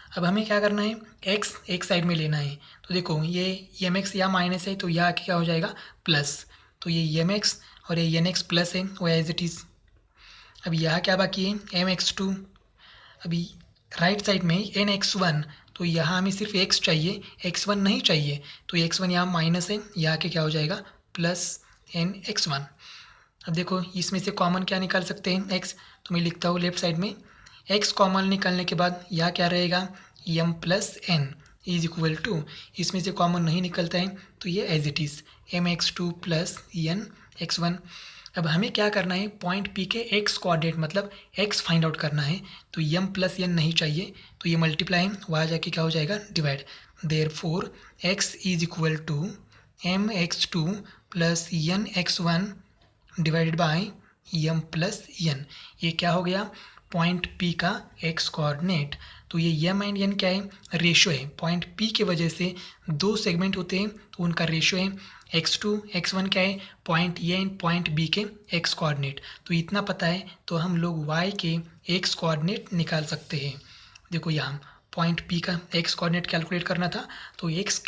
[SPEAKER 1] अब हमें क्या करना है, एक्स एक साइड में लेना है। तो देखो ये एम एक्स यहाँ माइनस है तो यहाँ क्या हो जाएगा प्लस, तो ये एम एक्स और ये एन एक्स प्लस है वो एज इट इज़। अब यहाँ क्या बाकी है, एम एक्स टू, अभी राइट साइड में एन एक्स वन, तो यहाँ हमें सिर्फ एक्स चाहिए, एक्स वन नहीं चाहिए, तो एक्स वन यहाँ माइनस है, यहाँ के क्या हो जाएगा प्लस एन एक्स वन। अब देखो इसमें से कॉमन क्या निकाल सकते हैं, एक्स, तो मैं लिखता हूँ लेफ्ट साइड में, एक्स कॉमन निकालने के बाद यहाँ क्या रहेगा, m plus n is equal to, इसमें से कॉमन नहीं निकलता है तो ये as it is m x two plus n x one. अब हमें क्या करना है, पॉइंट पी के एक्स कोऑर्डिनेट मतलब एक्स फाइंड आउट करना है। तो एम प्लस एन नहीं चाहिए तो ये मल्टीप्लाई वहाँ जाके क्या हो जाएगा divide. Therefore x is equal to m x two plus n x one divided by m plus n. ये क्या हो गया, पॉइंट पी का एक्स कोऑर्डिनेट। तो ये एम एंड एन क्या है, रेशो है। पॉइंट पी के वजह से 2 सेगमेंट होते हैं तो उनका रेशो है। एक्स टू एक्स वन क्या है, point A and point B के एक्स कोऑर्डिनेट। तो इतना पता है तो हम लोग वाई के एक्स कोऑर्डिनेट निकाल सकते हैं। देखो यहाँ पॉइंट पी का एक्स कोऑर्डिनेट कैलकुलेट करना था, तो एक्स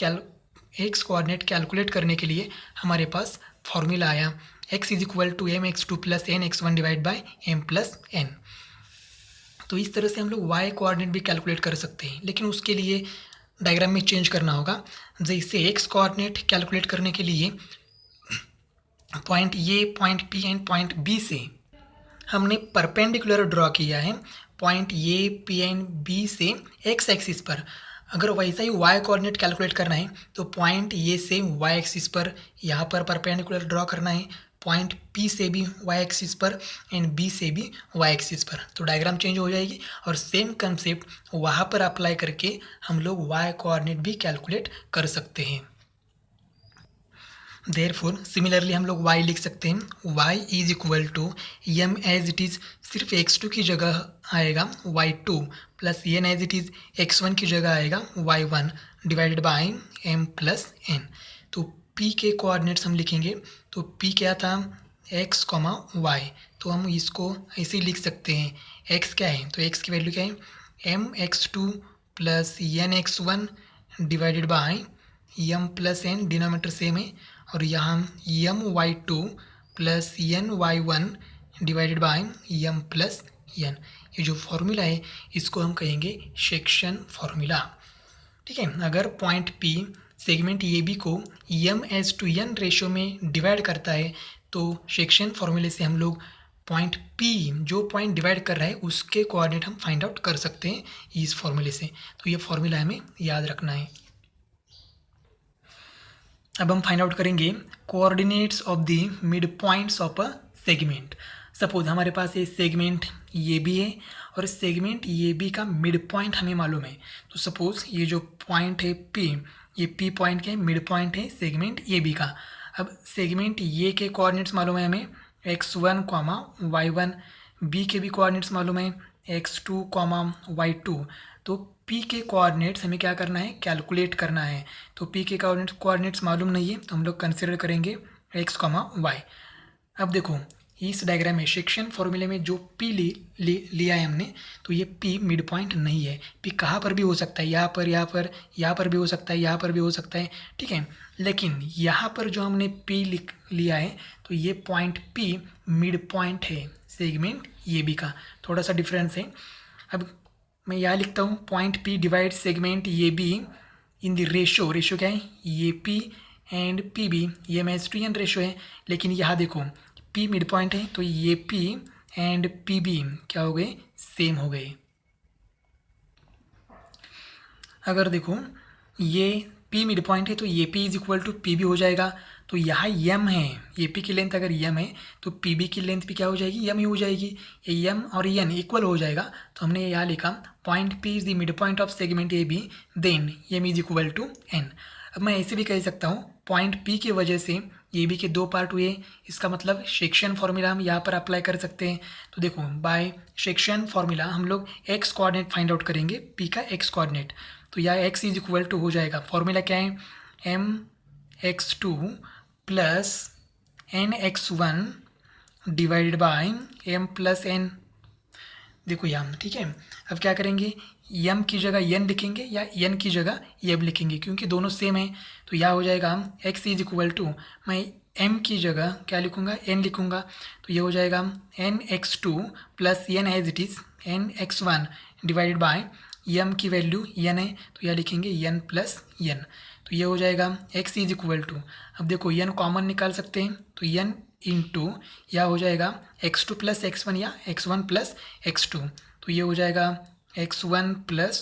[SPEAKER 1] कोऑर्डिनेट कैलकुलेट करने के लिए हमारे पास फॉर्मूला आया x is equal to m x two plus n x one divide by m plus n. तो इस तरह से हम लोग y कोऑर्डिनेट भी कैलकुलेट कर सकते हैं, लेकिन उसके लिए डायग्राम में चेंज करना होगा। जैसे x कोऑर्डिनेट कैलकुलेट करने के लिए point A, point P and point B से हमने परपेंडिकुलर ड्रॉ किया है, point A, P and B से x एक्सिस पर। अगर वैसा ही y कोऑर्डिनेट कैलकुलेट करना है तो पॉइंट ए से y एक्सिस पर यहाँ पर परपेंडिकुलर ड्रॉ करना है, पॉइंट P से भी y एक्सिस पर एंड B से भी y एक्सिस पर। तो डायग्राम चेंज हो जाएगी और सेम कंसेप्ट वहाँ पर अप्लाई करके हम लोग y कोऑर्डिनेट भी कैलकुलेट कर सकते हैं। देयरफॉर सिमिलरली हम लोग y लिख सकते हैं, y is equal to m as it is, सिर्फ x2 की जगह आएगा y2 plus n as it is x1 की जगह आएगा y1 divided by m plus n। तो p के कोऑर्डिनेट्स हम लिखेंगे, तो p क्या था x, y, तो हम इसको ऐसे ही लिख सकते हैं। x क्या है, तो x की वैल्यू क्या है mx2 plus n x1 divided by m plus n, denominator same है, और यहाँ m y2 plus n y1 divided by m plus n। ये जो फॉर्मूला है इसको हम कहेंगे सेक्शन फॉर्मूला। ठीक है, अगर point P segment A B को M as to N ratio में डिवाइड करता है तो सेक्शन फॉर्मूले से हम लोग पॉइंट P जो पॉइंट डिवाइड कर रहा है उसके कोऑर्डिनेट हम फाइंड आउट कर सकते हैं इस फॉर्मूले से। तो ये फॉर्मूला हमें याद रखना है। अब हम फाइंड आउट करेंगे coordinates of the mid points of a segment. Suppose हमारे पास ये सेगमेंट ये भी है और सेगमेंट ये बी का मिड पॉइंट हमें मालूम है। तो सपोज ये जो पॉइंट है P, ये P पॉइंट के मिड पॉइंट है सेगमेंट ए बी का। अब सेगमेंट ये के कोऑर्डिनेट्स मालूम है हमें x1, y1, बी के भी कोऑर्डिनेट्स मालूम है x2, y2। तो P के कोऑर्डिनेट्स हमें क्या करना है, कैलकुलेट करना है। तो P के कोऑर्डिनेट्स मालूम नहीं है तो हम लोग कंसिडर करेंगे x, y। अब देखो इस डायग्राम में सेक्शन फॉर्मूले में जो P लिया है हमने, तो ये P मिड पॉइंट नहीं है। P कहाँ पर भी हो सकता है, यहाँ पर भी हो सकता है, यहाँ पर भी हो सकता है। ठीक है, लेकिन यहाँ पर जो हमने P लिया है तो ये पॉइंट P मिड पॉइंट है सेगमेंट ए बी का, थोड़ा सा डिफरेंस है। अब मैं यहाँ लिखता हूँ point P divide segment A B in the ratio क्या है A P and P B, ये मैच टू एन रेशियो है। लेकिन यहाँ देखो P मिड पॉइंट है तो ये P एंड पी बी क्या हो गए, सेम हो गए। अगर देखो ये P मिड पॉइंट है तो ये P is equal to P B हो जाएगा। तो यहाँ m है, ये P की लेंथ अगर m है तो पी बी की लेंथ भी क्या हो जाएगी, m ही हो जाएगी। ये m और n इक्वल हो जाएगा। तो हमने यहाँ लिखा point P is the mid point of segment A B, then m is equal to n। अब मैं ऐसे भी कह सकता हूँ पॉइंट P की वजह से ए बी के दो पार्ट हुए, इसका मतलब सेक्शन फॉर्मूला हम यहाँ पर अप्लाई कर सकते हैं। तो देखो बाय सेक्शन फॉर्मूला हम लोग x कोऑर्डिनेट फाइंड आउट करेंगे, P का x कोऑर्डिनेट। तो यहाँ x इज इक्वल टू हो जाएगा, फॉर्मूला क्या है mx2 plus nx1 divided by m plus n। देखो यहाँ ठीक है। अब क्या करेंगे, m की जगह n लिखेंगे या n की जगह m लिखेंगे क्योंकि दोनों सेम है। तो यह हो जाएगा x इज इक्वल टू, मैं m की जगह क्या लिखूँगा, n लिखूँगा। तो ये हो जाएगा nx2 plus n as it is nx1 divided by m की वैल्यू n है तो यह लिखेंगे n प्लस n। तो ये हो जाएगा x इज इक्वल टू, अब देखो n कॉमन निकाल सकते हैं तो n इंटू यह हो जाएगा x2 प्लस x1 या x1 प्लस x2। तो ये हो जाएगा x1 plus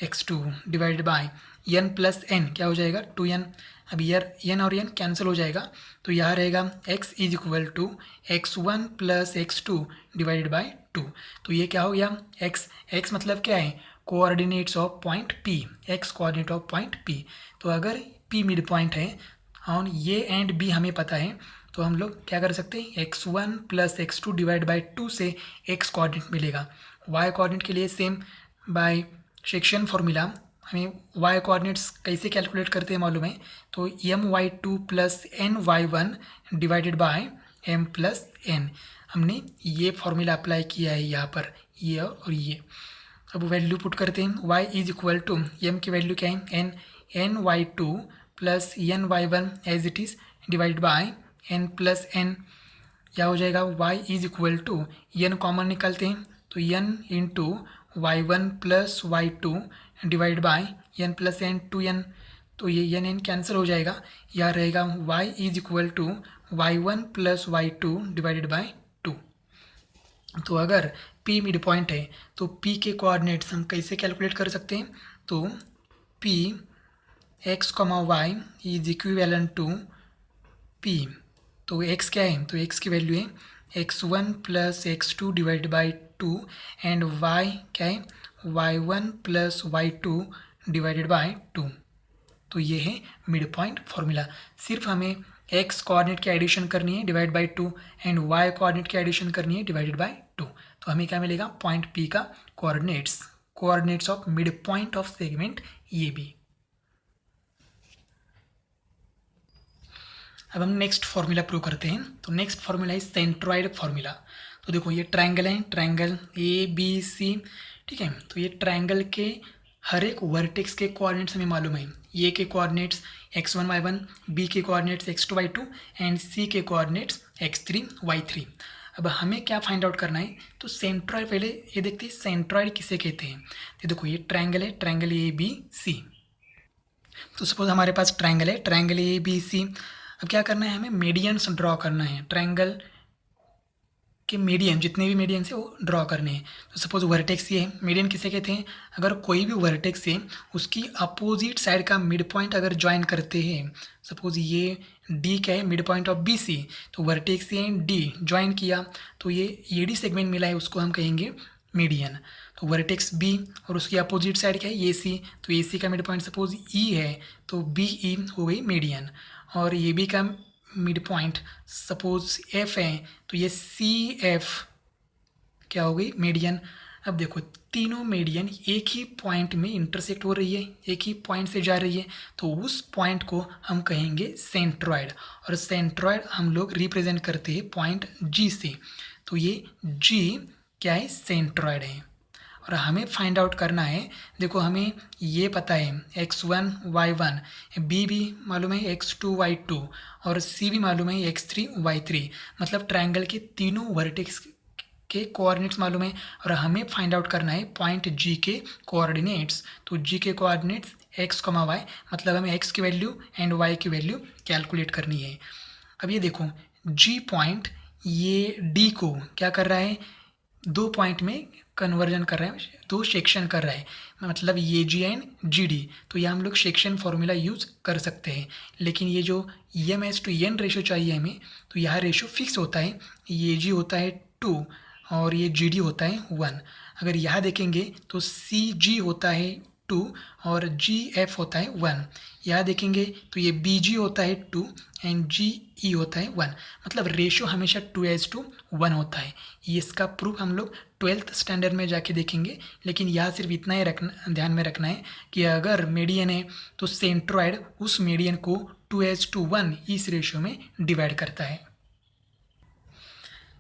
[SPEAKER 1] x2 divided bye n plus n क्या हो जाएगा 2n। अब यार n और n कैंसिल हो जाएगा तो यहाँ रहेगा x is equal to x1 plus x2 divided by 2। तो ये क्या हो गया x मतलब क्या है, coordinates of point P, x coordinate of point P। तो अगर P मिड पॉइंट है और ये एंड B हमें पता है तो हम लोग क्या कर सकते हैं, x1 plus x2 divide by 2 से x कोऑर्डिनेट मिलेगा। y कोऑर्डिनेट के लिए सेम बाय सेक्शन फॉर्मूला हमें y कोऑर्डिनेट्स कैसे कैलकुलेट करते हैं मालूम है। तो my2 plus ny1 divided by m plus n, हमने ये फॉर्मूला अप्लाई किया है यहाँ पर, ये और ये। अब वैल्यू पुट करते हैं, y is equal to m की वैल्यू क्या है ny2 plus ny1 as it is divide by n plus n। क्या हो जाएगा y is equal to n common निकालते हैं तो n into y1 plus y2 divide by n plus n 2n। तो ये n कैंसिल हो जाएगा, यह रहेगा y is equal to y1 plus y2 divided by 2। तो अगर P मिड पॉइंट है तो P के कोऑर्डिनेट्स हम कैसे कैलकुलेट कर सकते हैं, तो P x, y is equivalent to P। तो x क्या है, तो x की वैल्यू है x1 plus x2 divide by 2 and y क्या है y1 plus y2 divided by 2। तो ये है मिड पॉइंट फॉर्मूला। सिर्फ हमें एक्स कोऑर्डिनेट की एडिशन करनी है divide by 2 and Y coordinate की एडिशन करनी है डिवाइडेड बाई 2। तो हमें क्या मिलेगा, पॉइंट पी का coordinates of mid point of segment ये बी। अब हम नेक्स्ट फॉर्मूला प्रूव करते हैं। तो नेक्स्ट फॉर्मूला है सेंट्रॉइड फॉर्मूला। तो देखो ये ट्रायंगल है, ट्रायंगल ए बी सी, ठीक है। तो ये ट्रायंगल के हर एक वर्टेक्स के कोऑर्डिनेट्स हमें मालूम है। ए के कोऑर्डिनेट्स x1 y1, बी के कोऑर्डिनेट्स x2 y2 एंड सी के कोऑर्डिनेट्स x3 y3। अब हमें क्या फाइंड आउट करना है, तो सेंट्रॉइड पहले ये देखते हैं सेंट्रॉइड किसे कहते हैं। तो देखो ये ट्रायंगल है, ट्रायंगल ए बी सी। तो सपोज हमारे पास ट्रायंगल है, ट्रायंगल ए बी सी। अब क्या करना है, हमें मीडियंस ड्रॉ करना है। ट्रायंगल के मीडियन, जितने भी मीडियन है वो ड्रॉ करने हैं। तो सपोज वर्टेक्स ये है, मीडियन किसे कहते हैं, अगर कोई भी वर्टेक्स है उसकी अपोजिट साइड का मिड पॉइंट अगर ज्वाइन करते हैं, सपोज ये डी क्या है, mid point of B C, तो vertex A and D join किया तो ये डी सेगमेंट मिला है, उसको हम कहेंगे मीडियन। तो वर्टेक्स बी और उसकी अपोजिट साइड क्या है, ए सी, तो ए सी का मिड पॉइंट सपोज ई है तो बी ई हो गई मीडियन। और ये बी का मिड पॉइंट सपोज एफ है तो ये सी एफ क्या हो गई, मीडियन। अब देखो तीनों मीडियन एक ही पॉइंट में इंटरसेक्ट हो रही है, एक ही पॉइंट से जा रही है, तो उस पॉइंट को हम कहेंगे सेंट्रॉइड। और सेंट्रॉइड हम लोग रिप्रेजेंट करते हैं पॉइंट जी से। तो ये जी क्या है, सेंट्रॉइड है। और हमें फाइंड आउट करना है, देखो हमें ये पता है x1 y1, बी भी मालूम है x2 y2 और सी भी मालूम है x3 y3। मतलब ट्रायंगल के तीनों वर्टेक्स के कोऑर्डिनेट्स मालूम है और हमें फाइंड आउट करना है पॉइंट जी के कोऑर्डिनेट्स। तो जी के कोऑर्डिनेट्स x, y, मतलब हमें x की वैल्यू एंड y की वैल्यू कैलकुलेट करनी है। अब ये देखो जी पॉइंट ये डी को क्या कर रहा है, दो पॉइंट में कन्वर्जन कर रहा है, दो सेक्शन कर रहा है, मतलब ये जी एंड जी डी। तो ये हम लोग सेक्शन फॉर्मूला यूज़ कर सकते हैं। लेकिन ये जो m is to n ratio चाहिए हमें, तो यहाँ रेशो फिक्स होता है, ये जी होता है 2 और ये जी डी होता है 1। अगर यहाँ देखेंगे तो सी जी होता है 2 और जी एफ होता है 1। यहाँ देखेंगे तो ये बी जी होता है 2 एंड जी ई होता है 1। मतलब रेशो हमेशा 2:1 होता है। ये इसका प्रूफ हम लोग 12th स्टैंडर्ड में जाके देखेंगे। लेकिन यहाँ सिर्फ इतना ही रखना, ध्यान में रखना है कि अगर मीडियन है तो सेंट्रॉइड उस मीडियन को 2:1 इस रेशियो में डिवाइड करता है।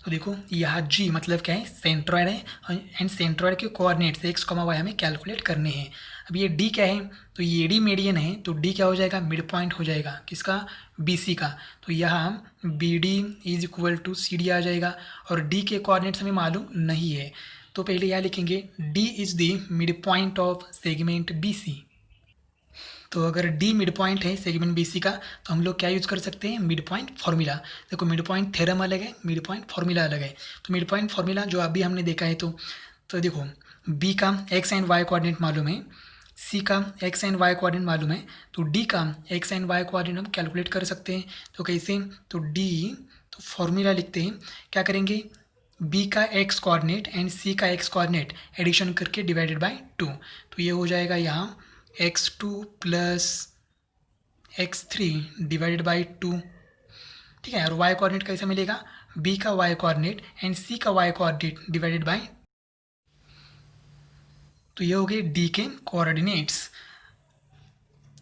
[SPEAKER 1] तो देखो यहाँ जी मतलब क्या है, सेंट्रॉइड है एंड सेंट्रॉइड के कोऑर्डिनेट्स x, y हमें कैलकुलेट करने हैं। अब ये डी क्या है, तो ये डी मीडियन है, तो डी क्या हो जाएगा, मिड पॉइंट हो जाएगा किसका, बी सी का। तो यहाँ B D is equal to C D आ जाएगा। और डी के कोऑर्डिनेट्स हमें मालूम नहीं है, तो पहले यहाँ लिखेंगे D is the mid point of segment B C. तो अगर डी मिड पॉइंट है सेगमेंट बी सी का, तो हम लोग क्या यूज़ कर सकते हैं, मिड पॉइंट फार्मूला। देखो मिड पॉइंट थ्योरम अलग है, मिड पॉइंट फार्मूला अलग है। तो मिड पॉइंट फार्मूला जो अभी हमने देखा है, तो देखो बी का एक्स एंड वाई कोऑर्डिनेट मालूम है, सी का एक्स एंड वाई कोऑर्डिनेट मालूम है, तो डी का एक्स एंड वाई कोऑर्डिनेट हम कैलकुलेट कर सकते हैं। तो कैसे, तो डी, तो फार्मूला लिखते हैं, क्या करेंगे, बी का एक्स कोऑर्डिनेट एंड सी का एक्स कोऑर्डिनेट एडिशन करके डिवाइडेड बाय 2। तो ये हो जाएगा यहाँ x2 plus x3 divided by 2, ठीक है। और y कोऑर्डिनेट कैसे मिलेगा, b का y कोऑर्डिनेट एंड c का y कोऑर्डिनेट डिवाइडेड बाई, तो ये हो गए d के कोऑर्डिनेट्स।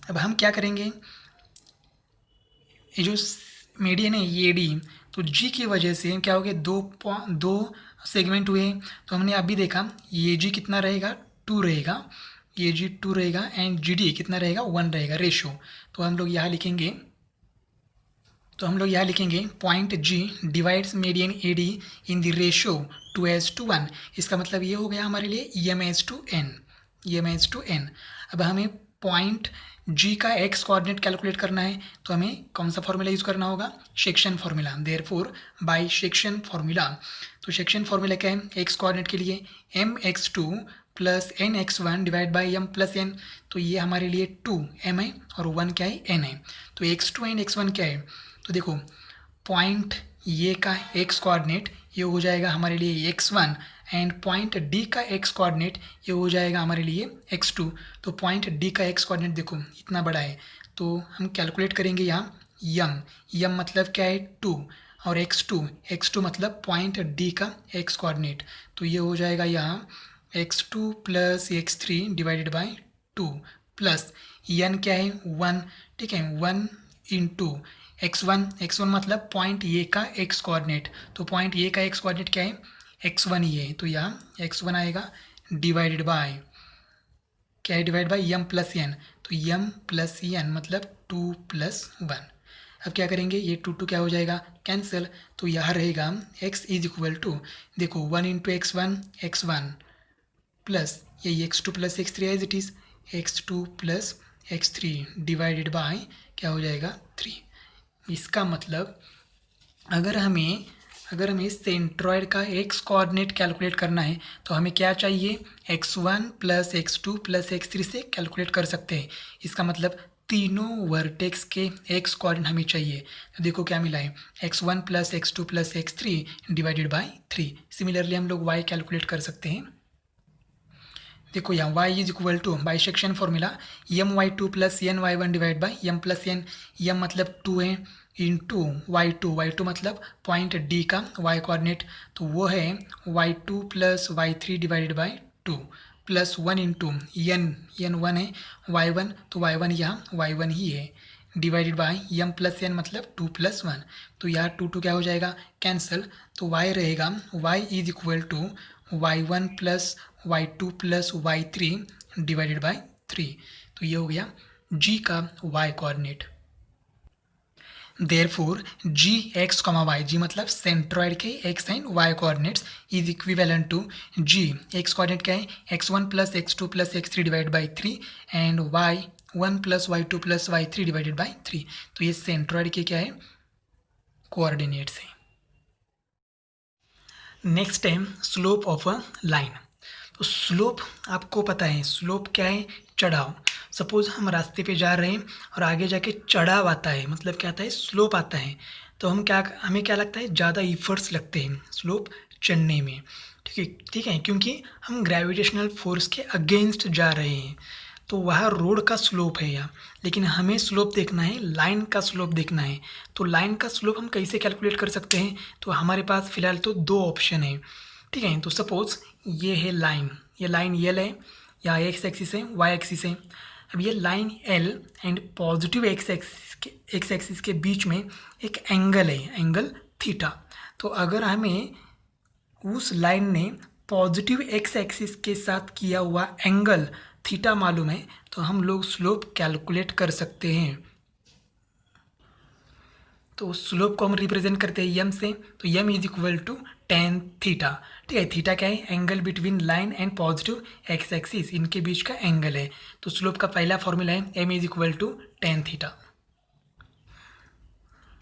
[SPEAKER 1] अब हम क्या करेंगे, ये जो मीडियन है ये d, तो g की वजह से क्या हो गया, दो सेगमेंट हुए। तो हमने अभी देखा ये g कितना रहेगा, 2 रहेगा, ये जी 2 रहेगा एंड जी डी कितना रहेगा, 1 रहेगा रेशो। तो हम लोग यहाँ लिखेंगे point G divides median A D in the ratio 2:1। इसका मतलब ये हो गया हमारे लिए EMH/N। अब हमें पॉइंट जी का एक्स कोऑर्डिनेट कैलकुलेट करना है, तो हमें कौन सा फॉर्मूला यूज़ करना होगा, section formula. Therefore by section formula, तो सेक्शन फॉर्मूला क्या है, एक्स कोऑर्डिनेट के लिए mx2 plus nx1 divide by m plus n। तो ये हमारे लिए 2m है और 1 क्या है, n है। तो x2 एंड x1 क्या है, तो देखो पॉइंट ये का x कोऑर्डिनेट ये हो जाएगा हमारे लिए x1 एंड पॉइंट डी का x कोऑर्डिनेट ये हो जाएगा हमारे लिए x2। तो पॉइंट डी का x कोऑर्डिनेट देखो इतना बड़ा है, तो हम कैलकुलेट करेंगे यहाँ यम मतलब क्या है 2, और x2 मतलब पॉइंट डी का x कोऑर्डिनेट, तो ये हो जाएगा यहाँ x2 plus x3 divided by 2 plus n क्या है 1, ठीक है 1 इंटू x1 मतलब पॉइंट ए का x कोऑर्डिनेट, तो पॉइंट ए का x कोऑर्डिनेट क्या है x1 ये है, तो यहाँ x1 आएगा डिवाइडेड बाय क्या है divide by m plus n, तो m प्लस एन मतलब 2 प्लस 1। अब क्या करेंगे ये 2 क्या हो जाएगा कैंसिल, तो यहाँ रहेगा x इज इक्वल टू देखो 1 इंटू x1 प्लस यही x2 plus x3 as it is x2 plus x3 divided by क्या हो जाएगा 3। इसका मतलब अगर हमें सेंट्रॉयड का x कोऑर्डिनेट कैलकुलेट करना है तो हमें क्या चाहिए x1 plus x2 plus x3 से कैलकुलेट कर सकते हैं। इसका मतलब तीनों वर्टेक्स के x कोऑर्डिनेट हमें चाहिए, तो देखो क्या मिला है x1 plus x2 plus x3 divided by 3। Similarly हम लोग y कैलकुलेट कर सकते हैं। देखो यहाँ y is equal to bisection formula my2 plus ny1 divide by m plus n, m मतलब 2 है इंटू y2 मतलब पॉइंट d का y कोऑर्डिनेट, तो वो है y2 plus y3 divided by 2 plus 1 into n 1 है y1, तो y1 यहाँ y1 ही है divided by m plus n मतलब 2 प्लस 1, तो यहाँ 2 क्या हो जाएगा कैंसिल, तो y रहेगा y is equal to y1 plus y2 plus y3 divided by 3, तो ये हो गया g का y coordinate. Therefore G x comma y, G मतलब सेंट्रॉयड के x and y coordinates is equivalent to G x coordinate क्या है x1 plus x2 plus x3 divide by 3 and y1 plus y2 plus y3 divided by 3, तो ये सेंट्रॉयड के क्या है कोऑर्डिनेट्स है। नेक्स्ट है स्लोप ऑफ अ लाइन। तो स्लोप आपको पता है स्लोप क्या है चढ़ाव। सपोज हम रास्ते पे जा रहे हैं और आगे जाके चढ़ाव आता है, मतलब क्या आता है स्लोप आता है, तो हमें क्या लगता है ज़्यादा इफर्ट्स लगते हैं स्लोप चढ़ने में, ठीक है क्योंकि हम ग्रेविटेशनल फोर्स के अगेंस्ट जा रहे हैं, तो वह रोड का स्लोप है यहाँ, लेकिन हमें स्लोप देखना है लाइन का स्लोप देखना है। तो लाइन का स्लोप हम कैसे कैलकुलेट कर सकते हैं, तो हमारे पास फिलहाल तो दो ऑप्शन है, ठीक है। तो सपोज ये है लाइन, ये लाइन यल है, या एक्स एक्सिस है वाई एक्सिस है। अब ये line L and positive X axis के बीच में एक एंगल है, एंगल थीटा। तो अगर हमें उस लाइन ने पॉजिटिव एक्स एक्सिस के साथ किया हुआ एंगल थीटा मालूम है तो हम लोग स्लोप कैलकुलेट कर सकते हैं। तो स्लोप को हम रिप्रेजेंट करते हैं यम से, तो M is equal to tan theta, ठीक है। थीटा क्या है angle between line and positive X axis, इनके बीच का एंगल है। तो स्लोप का पहला फॉर्मूला है m is equal to tan theta.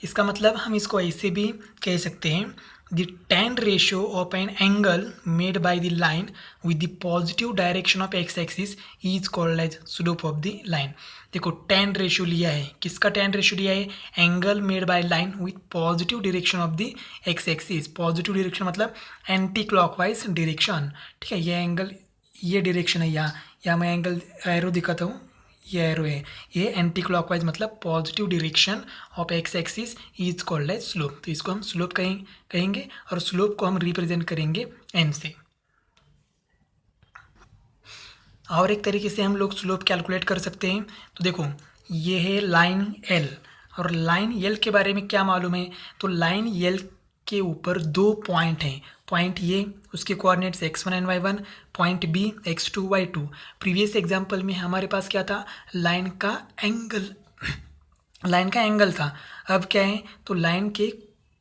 [SPEAKER 1] इसका मतलब हम इसको ऐसे भी कह सकते हैं the tan ratio of an angle made by the line with the positive direction of x-axis is called as slope of the line। देखो tan रेशियो लिया है, किसका tan रेशियो लिया है angle made by line with positive direction of the x axis. Positive direction मतलब एंटी क्लॉकवाइज डायरेक्शन, ठीक है। ये एंगल ये डायरेक्शन है, यहाँ मैं एंगल एरो दिखाता हूँ, ये एरो है, ये एंटी क्लॉकवाइज मतलब positive direction of x axis is called as slope. तो इसको हम स्लोप कहेंगे और स्लोप को हम रिप्रेजेंट करेंगे एन से। और एक तरीके से हम लोग स्लोप कैलकुलेट कर सकते हैं। तो देखो ये है लाइन एल, और लाइन एल के बारे में क्या मालूम है, तो लाइन एल के ऊपर दो पॉइंट हैं, पॉइंट ये उसके coordinates x1 and y1, point B x2 y2। Previous example में हमारे पास क्या था लाइन का एंगल था। अब क्या है तो लाइन के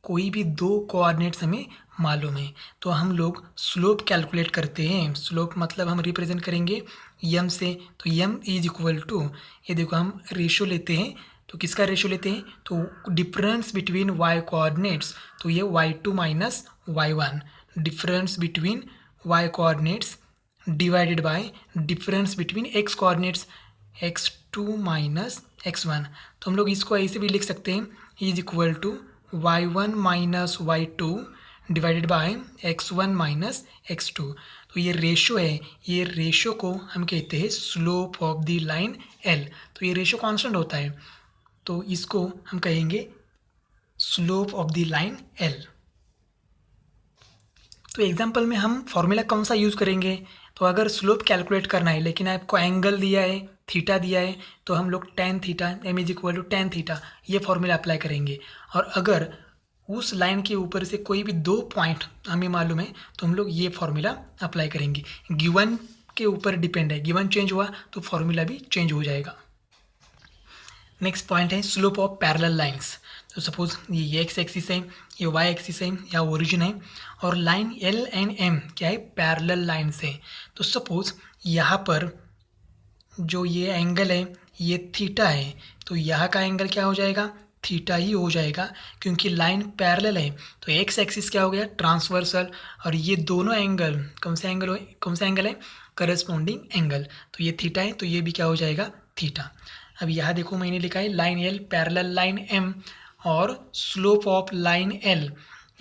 [SPEAKER 1] कोई भी दो कोऑर्डिनेट्स हमें मालूम है, तो हम लोग स्लोप कैलकुलेट करते हैं। स्लोप मतलब हम रिप्रेजेंट करेंगे यम से, तो यम इज इक्वल टू ये देखो हम रेशियो लेते हैं, तो किसका रेशियो लेते हैं तो डिफरेंस बिटवीन y कोऑर्डिनेट्स, तो ये y2 minus y1, difference between y coordinates divided by difference between x coordinates x2 minus x1। तो हम लोग इसको ऐसे भी लिख सकते हैं is equal to y1 minus y2 divided by x1 minus x2। तो ये रेशो है, ये रेशो को हम कहते हैं slope of the line L। तो ये रेशो कांस्टेंट होता है, तो इसको हम कहेंगे slope of the line L. तो एग्जाम्पल में हम फॉर्मूला कौन सा यूज़ करेंगे, तो अगर स्लोप कैलकुलेट करना है लेकिन आपको एंगल दिया है, थीटा दिया है, तो हम लोग tan theta m is equal to tan theta ये फॉर्मूला अप्लाई करेंगे। और अगर उस लाइन के ऊपर से कोई भी दो पॉइंट हमें मालूम है तो हम लोग ये फॉर्मूला अप्लाई करेंगे। गिवन के ऊपर डिपेंड है, गिवन चेंज हुआ तो फॉर्मूला भी चेंज हो जाएगा। नेक्स्ट पॉइंट है स्लोप ऑफ पैरेलल लाइंस। तो सपोज ये एक्स एक्सिस है, ये वाई एक्सिस है या ओरिजिन है, और लाइन एल एंड एम क्या है, पैरेलल लाइंस है। तो सपोज यहाँ पर जो ये एंगल है ये थीटा है, तो यहाँ का एंगल क्या हो जाएगा, थीटा ही हो जाएगा, क्योंकि लाइन पैरेलल है। तो एक्स एक्सिस क्या हो गया, ट्रांसवर्सल, और ये दोनों एंगल कौन सा एंगल है, करस्पॉन्डिंग एंगल। तो ये थीटा है तो ये भी क्या हो जाएगा, थीटा। अब यहाँ देखो मैंने लिखा है line L parallel line M और स्लोप ऑफ लाइन एल।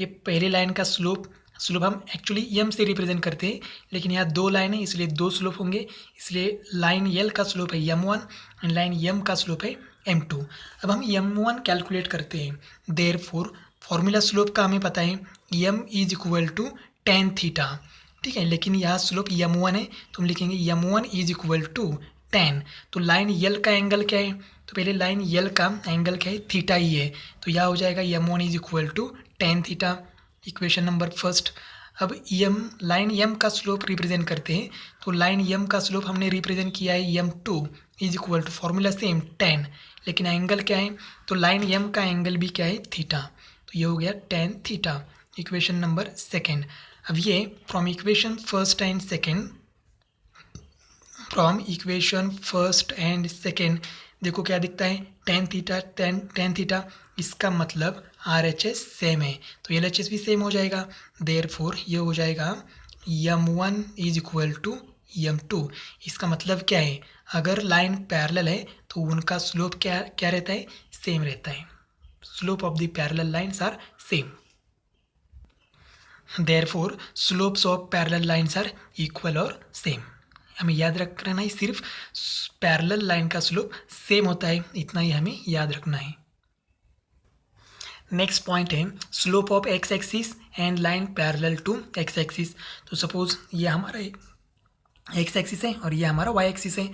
[SPEAKER 1] ये पहले लाइन का स्लोप हम एक्चुअली एम से रिप्रेजेंट करते हैं, लेकिन यहाँ दो लाइन है इसलिए दो स्लोप होंगे, इसलिए लाइन एल का स्लोप है m1 एंड लाइन एम का स्लोप है m2। अब हम m1 कैलकुलेट करते हैं, देयरफॉर फॉर्मूला स्लोप का हमें पता है m is equal to tan theta, ठीक है, लेकिन यहाँ स्लोप m1 है तो हम लिखेंगे m1 is equal to tan. तो लाइन यल का एंगल क्या है, तो पहले लाइन यल का एंगल क्या है, थीटा ही है, तो यह हो जाएगा m1 is equal to tan theta, equation number first. अब लाइन एम का स्लोप रिप्रेजेंट करते हैं, तो लाइन एम का स्लोप हमने रिप्रेजेंट किया है m2 is equal to formula same tan, लेकिन एंगल क्या है, तो लाइन एम का एंगल भी क्या है, थीटा, तो ये हो गया ten theta, equation number second. अब ये from equation first and second देखो क्या दिखता है, टेन थीटा, इसका मतलब RHS सेम है तो LHS भी सेम हो जाएगा, देयरफॉर ये हो जाएगा m1 is equal to m2। इसका मतलब क्या है, अगर लाइन पैरेलल है तो उनका स्लोप क्या रहता है, सेम रहता है, slope of the parallel lines are same, therefore slopes of parallel lines are equal और सेम। हमें याद रखना है सिर्फ पैरेलल लाइन का स्लोप सेम होता है, इतना ही हमें याद रखना है। नेक्स्ट पॉइंट है slope of x axis and line parallel to x axis. तो सपोज ये हमारा एक्स एक्सिस है और ये हमारा वाई एक्सिस है।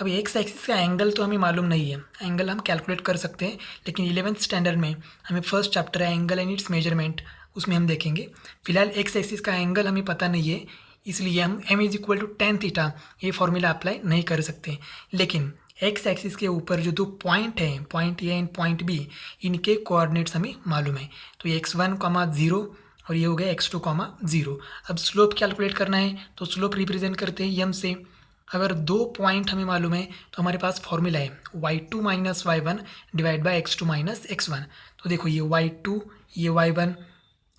[SPEAKER 1] अब एक्स एक्सिस का एंगल तो हमें मालूम नहीं है, एंगल हम कैलकुलेट कर सकते हैं, लेकिन 11th स्टैंडर्ड में हमें फर्स्ट चैप्टर है एंगल एंड इट्स मेजरमेंट, उसमें हम देखेंगे। फिलहाल एक्स एक्सिस का एंगल हमें पता नहीं है, इसलिए हम m is equal to tan theta ये फॉर्मूला अप्लाई नहीं कर सकते, लेकिन एक्स एक्सिस के ऊपर जो दो पॉइंट हैं, point A and point B, इनके कोऑर्डिनेट्स हमें मालूम है। तो ये x1, 0 और ये हो गया x2, 0। अब स्लोप कैलकुलेट करना है तो स्लोप रिप्रेजेंट करते हैं m से। अगर दो पॉइंट हमें मालूम है तो हमारे पास फॉर्मूला है y2 minus y1 divide by x2 minus x1। तो देखो ये y2 ये y1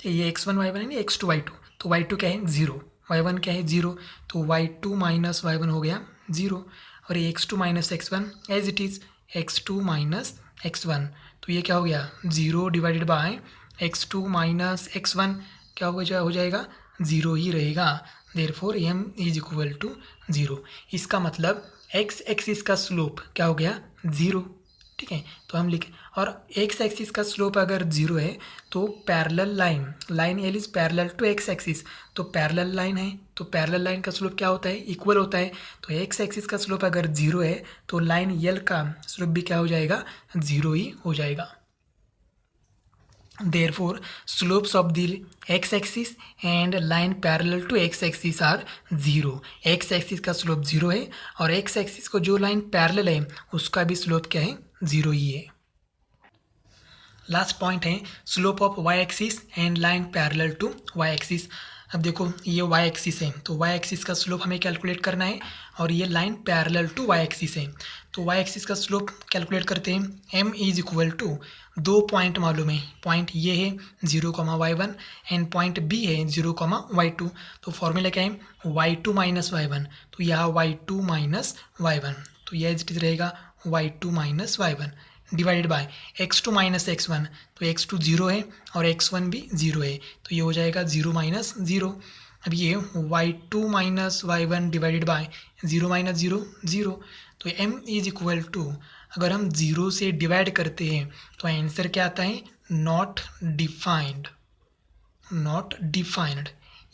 [SPEAKER 1] ये x1 y1 है नहीं x2 y2, तो y2 क्या है 0, y1 क्या है 0, तो y2 माइनस y1 हो गया 0, और ये x2 minus x1 as it is x2 minus x1, तो ये क्या हो गया 0 divided by x2 minus x1 क्या हो जाएगा 0 ही रहेगा, therefore m is equal to 0। इसका मतलब x एक्सिस का स्लोप क्या हो गया 0, ठीक है, तो हम लिखें, और एक्स एक्सिस का स्लोप अगर 0 है तो parallel line L is parallel to x axis, तो पैरेलल लाइन है तो पैरेलल लाइन का स्लोप क्या होता है, इक्वल होता है। तो एक्स एक्सिस का स्लोप अगर 0 है तो लाइन एल का स्लोप भी क्या हो जाएगा 0 ही हो जाएगा। Therefore, slopes of the x-axis and line parallel to x-axis are 0। x-axis का स्लोप 0 है और x-axis को जो लाइन पैरेलल है उसका भी स्लोप क्या है 0 ही है। लास्ट पॉइंट है slope of y-axis and line parallel to y-axis। अब देखो ये y-axis है तो y-axis का स्लोप हमें कैलकुलेट करना है और ये लाइन पैरेलल टू y-axis है, तो y-axis का स्लोप कैलकुलेट करते हैं m इज इक्वल टू दो पॉइंट मालूम है, पॉइंट ये है 0, y1 एंड पॉइंट b है 0, y2, तो फॉर्मूला क्या है y2 माइनस y1, तो यहाँ y2 माइनस y1, तो यह इट रहेगा y2 minus y1 divided bye x2 minus x1, तो x2 0 है और x1 भी 0 है, तो ये हो जाएगा 0 माइनस 0। अब ये y2 minus y1 divided bye 0 minus 0 0, तो m इज इक्वल टू अगर हम 0 से डिवाइड करते हैं तो आंसर क्या आता है, नॉट डिफाइंड, नॉट डिफाइंड।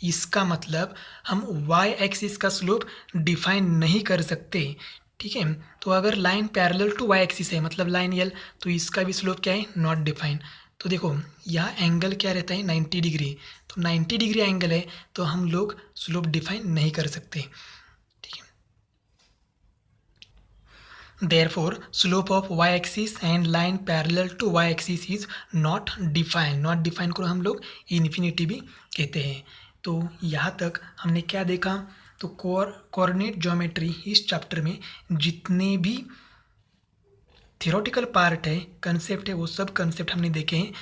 [SPEAKER 1] इसका मतलब हम वाई एक्सिस का स्लोप डिफाइन नहीं कर सकते, ठीक है। तो अगर line parallel to Y axis है, मतलब लाइन यल, तो इसका भी स्लोप क्या है, नॉट डिफाइन। तो देखो यहाँ एंगल क्या रहता है, 90 डिग्री, तो 90 डिग्री एंगल है, तो हम लोग स्लोप डिफाइन नहीं कर सकते, ठीक है। Therefore, slope of y axis and line parallel to y axis is not defined. Not defined को हम लोग इन्फिनिटी भी कहते हैं। तो यहाँ तक हमने क्या देखा, तो कोऑर्डिनेट ज्योमेट्री इस चैप्टर में जितने भी थियोरेटिकल पार्ट है, कंसेप्ट है, वो सब कंसेप्ट हमने देखे हैं।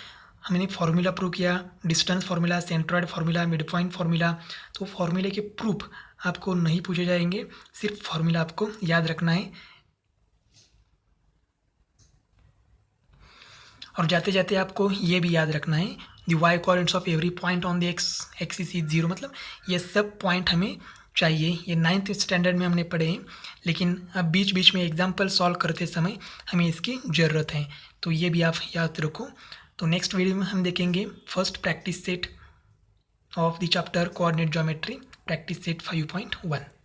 [SPEAKER 1] हमने फार्मूला प्रूव किया, distance formula, centroid formula, mid point formula. तो फार्मूले के प्रूफ आपको नहीं पूछे जाएंगे, सिर्फ फार्मूला आपको याद रखना है। और जाते जाते आपको ये भी याद रखना है, the y coordinates of every point on the x axis is 0, मतलब ये सब पॉइंट हमें चाहिए। ये 9th स्टैंडर्ड में हमने पढ़े हैं, लेकिन अब बीच बीच में एग्जाम्पल सॉल्व करते समय हमें इसकी ज़रूरत है, तो ये भी आप याद रखो। तो नेक्स्ट वीडियो में हम देखेंगे first practice set of the chapter coordinate geometry, practice set 5.1।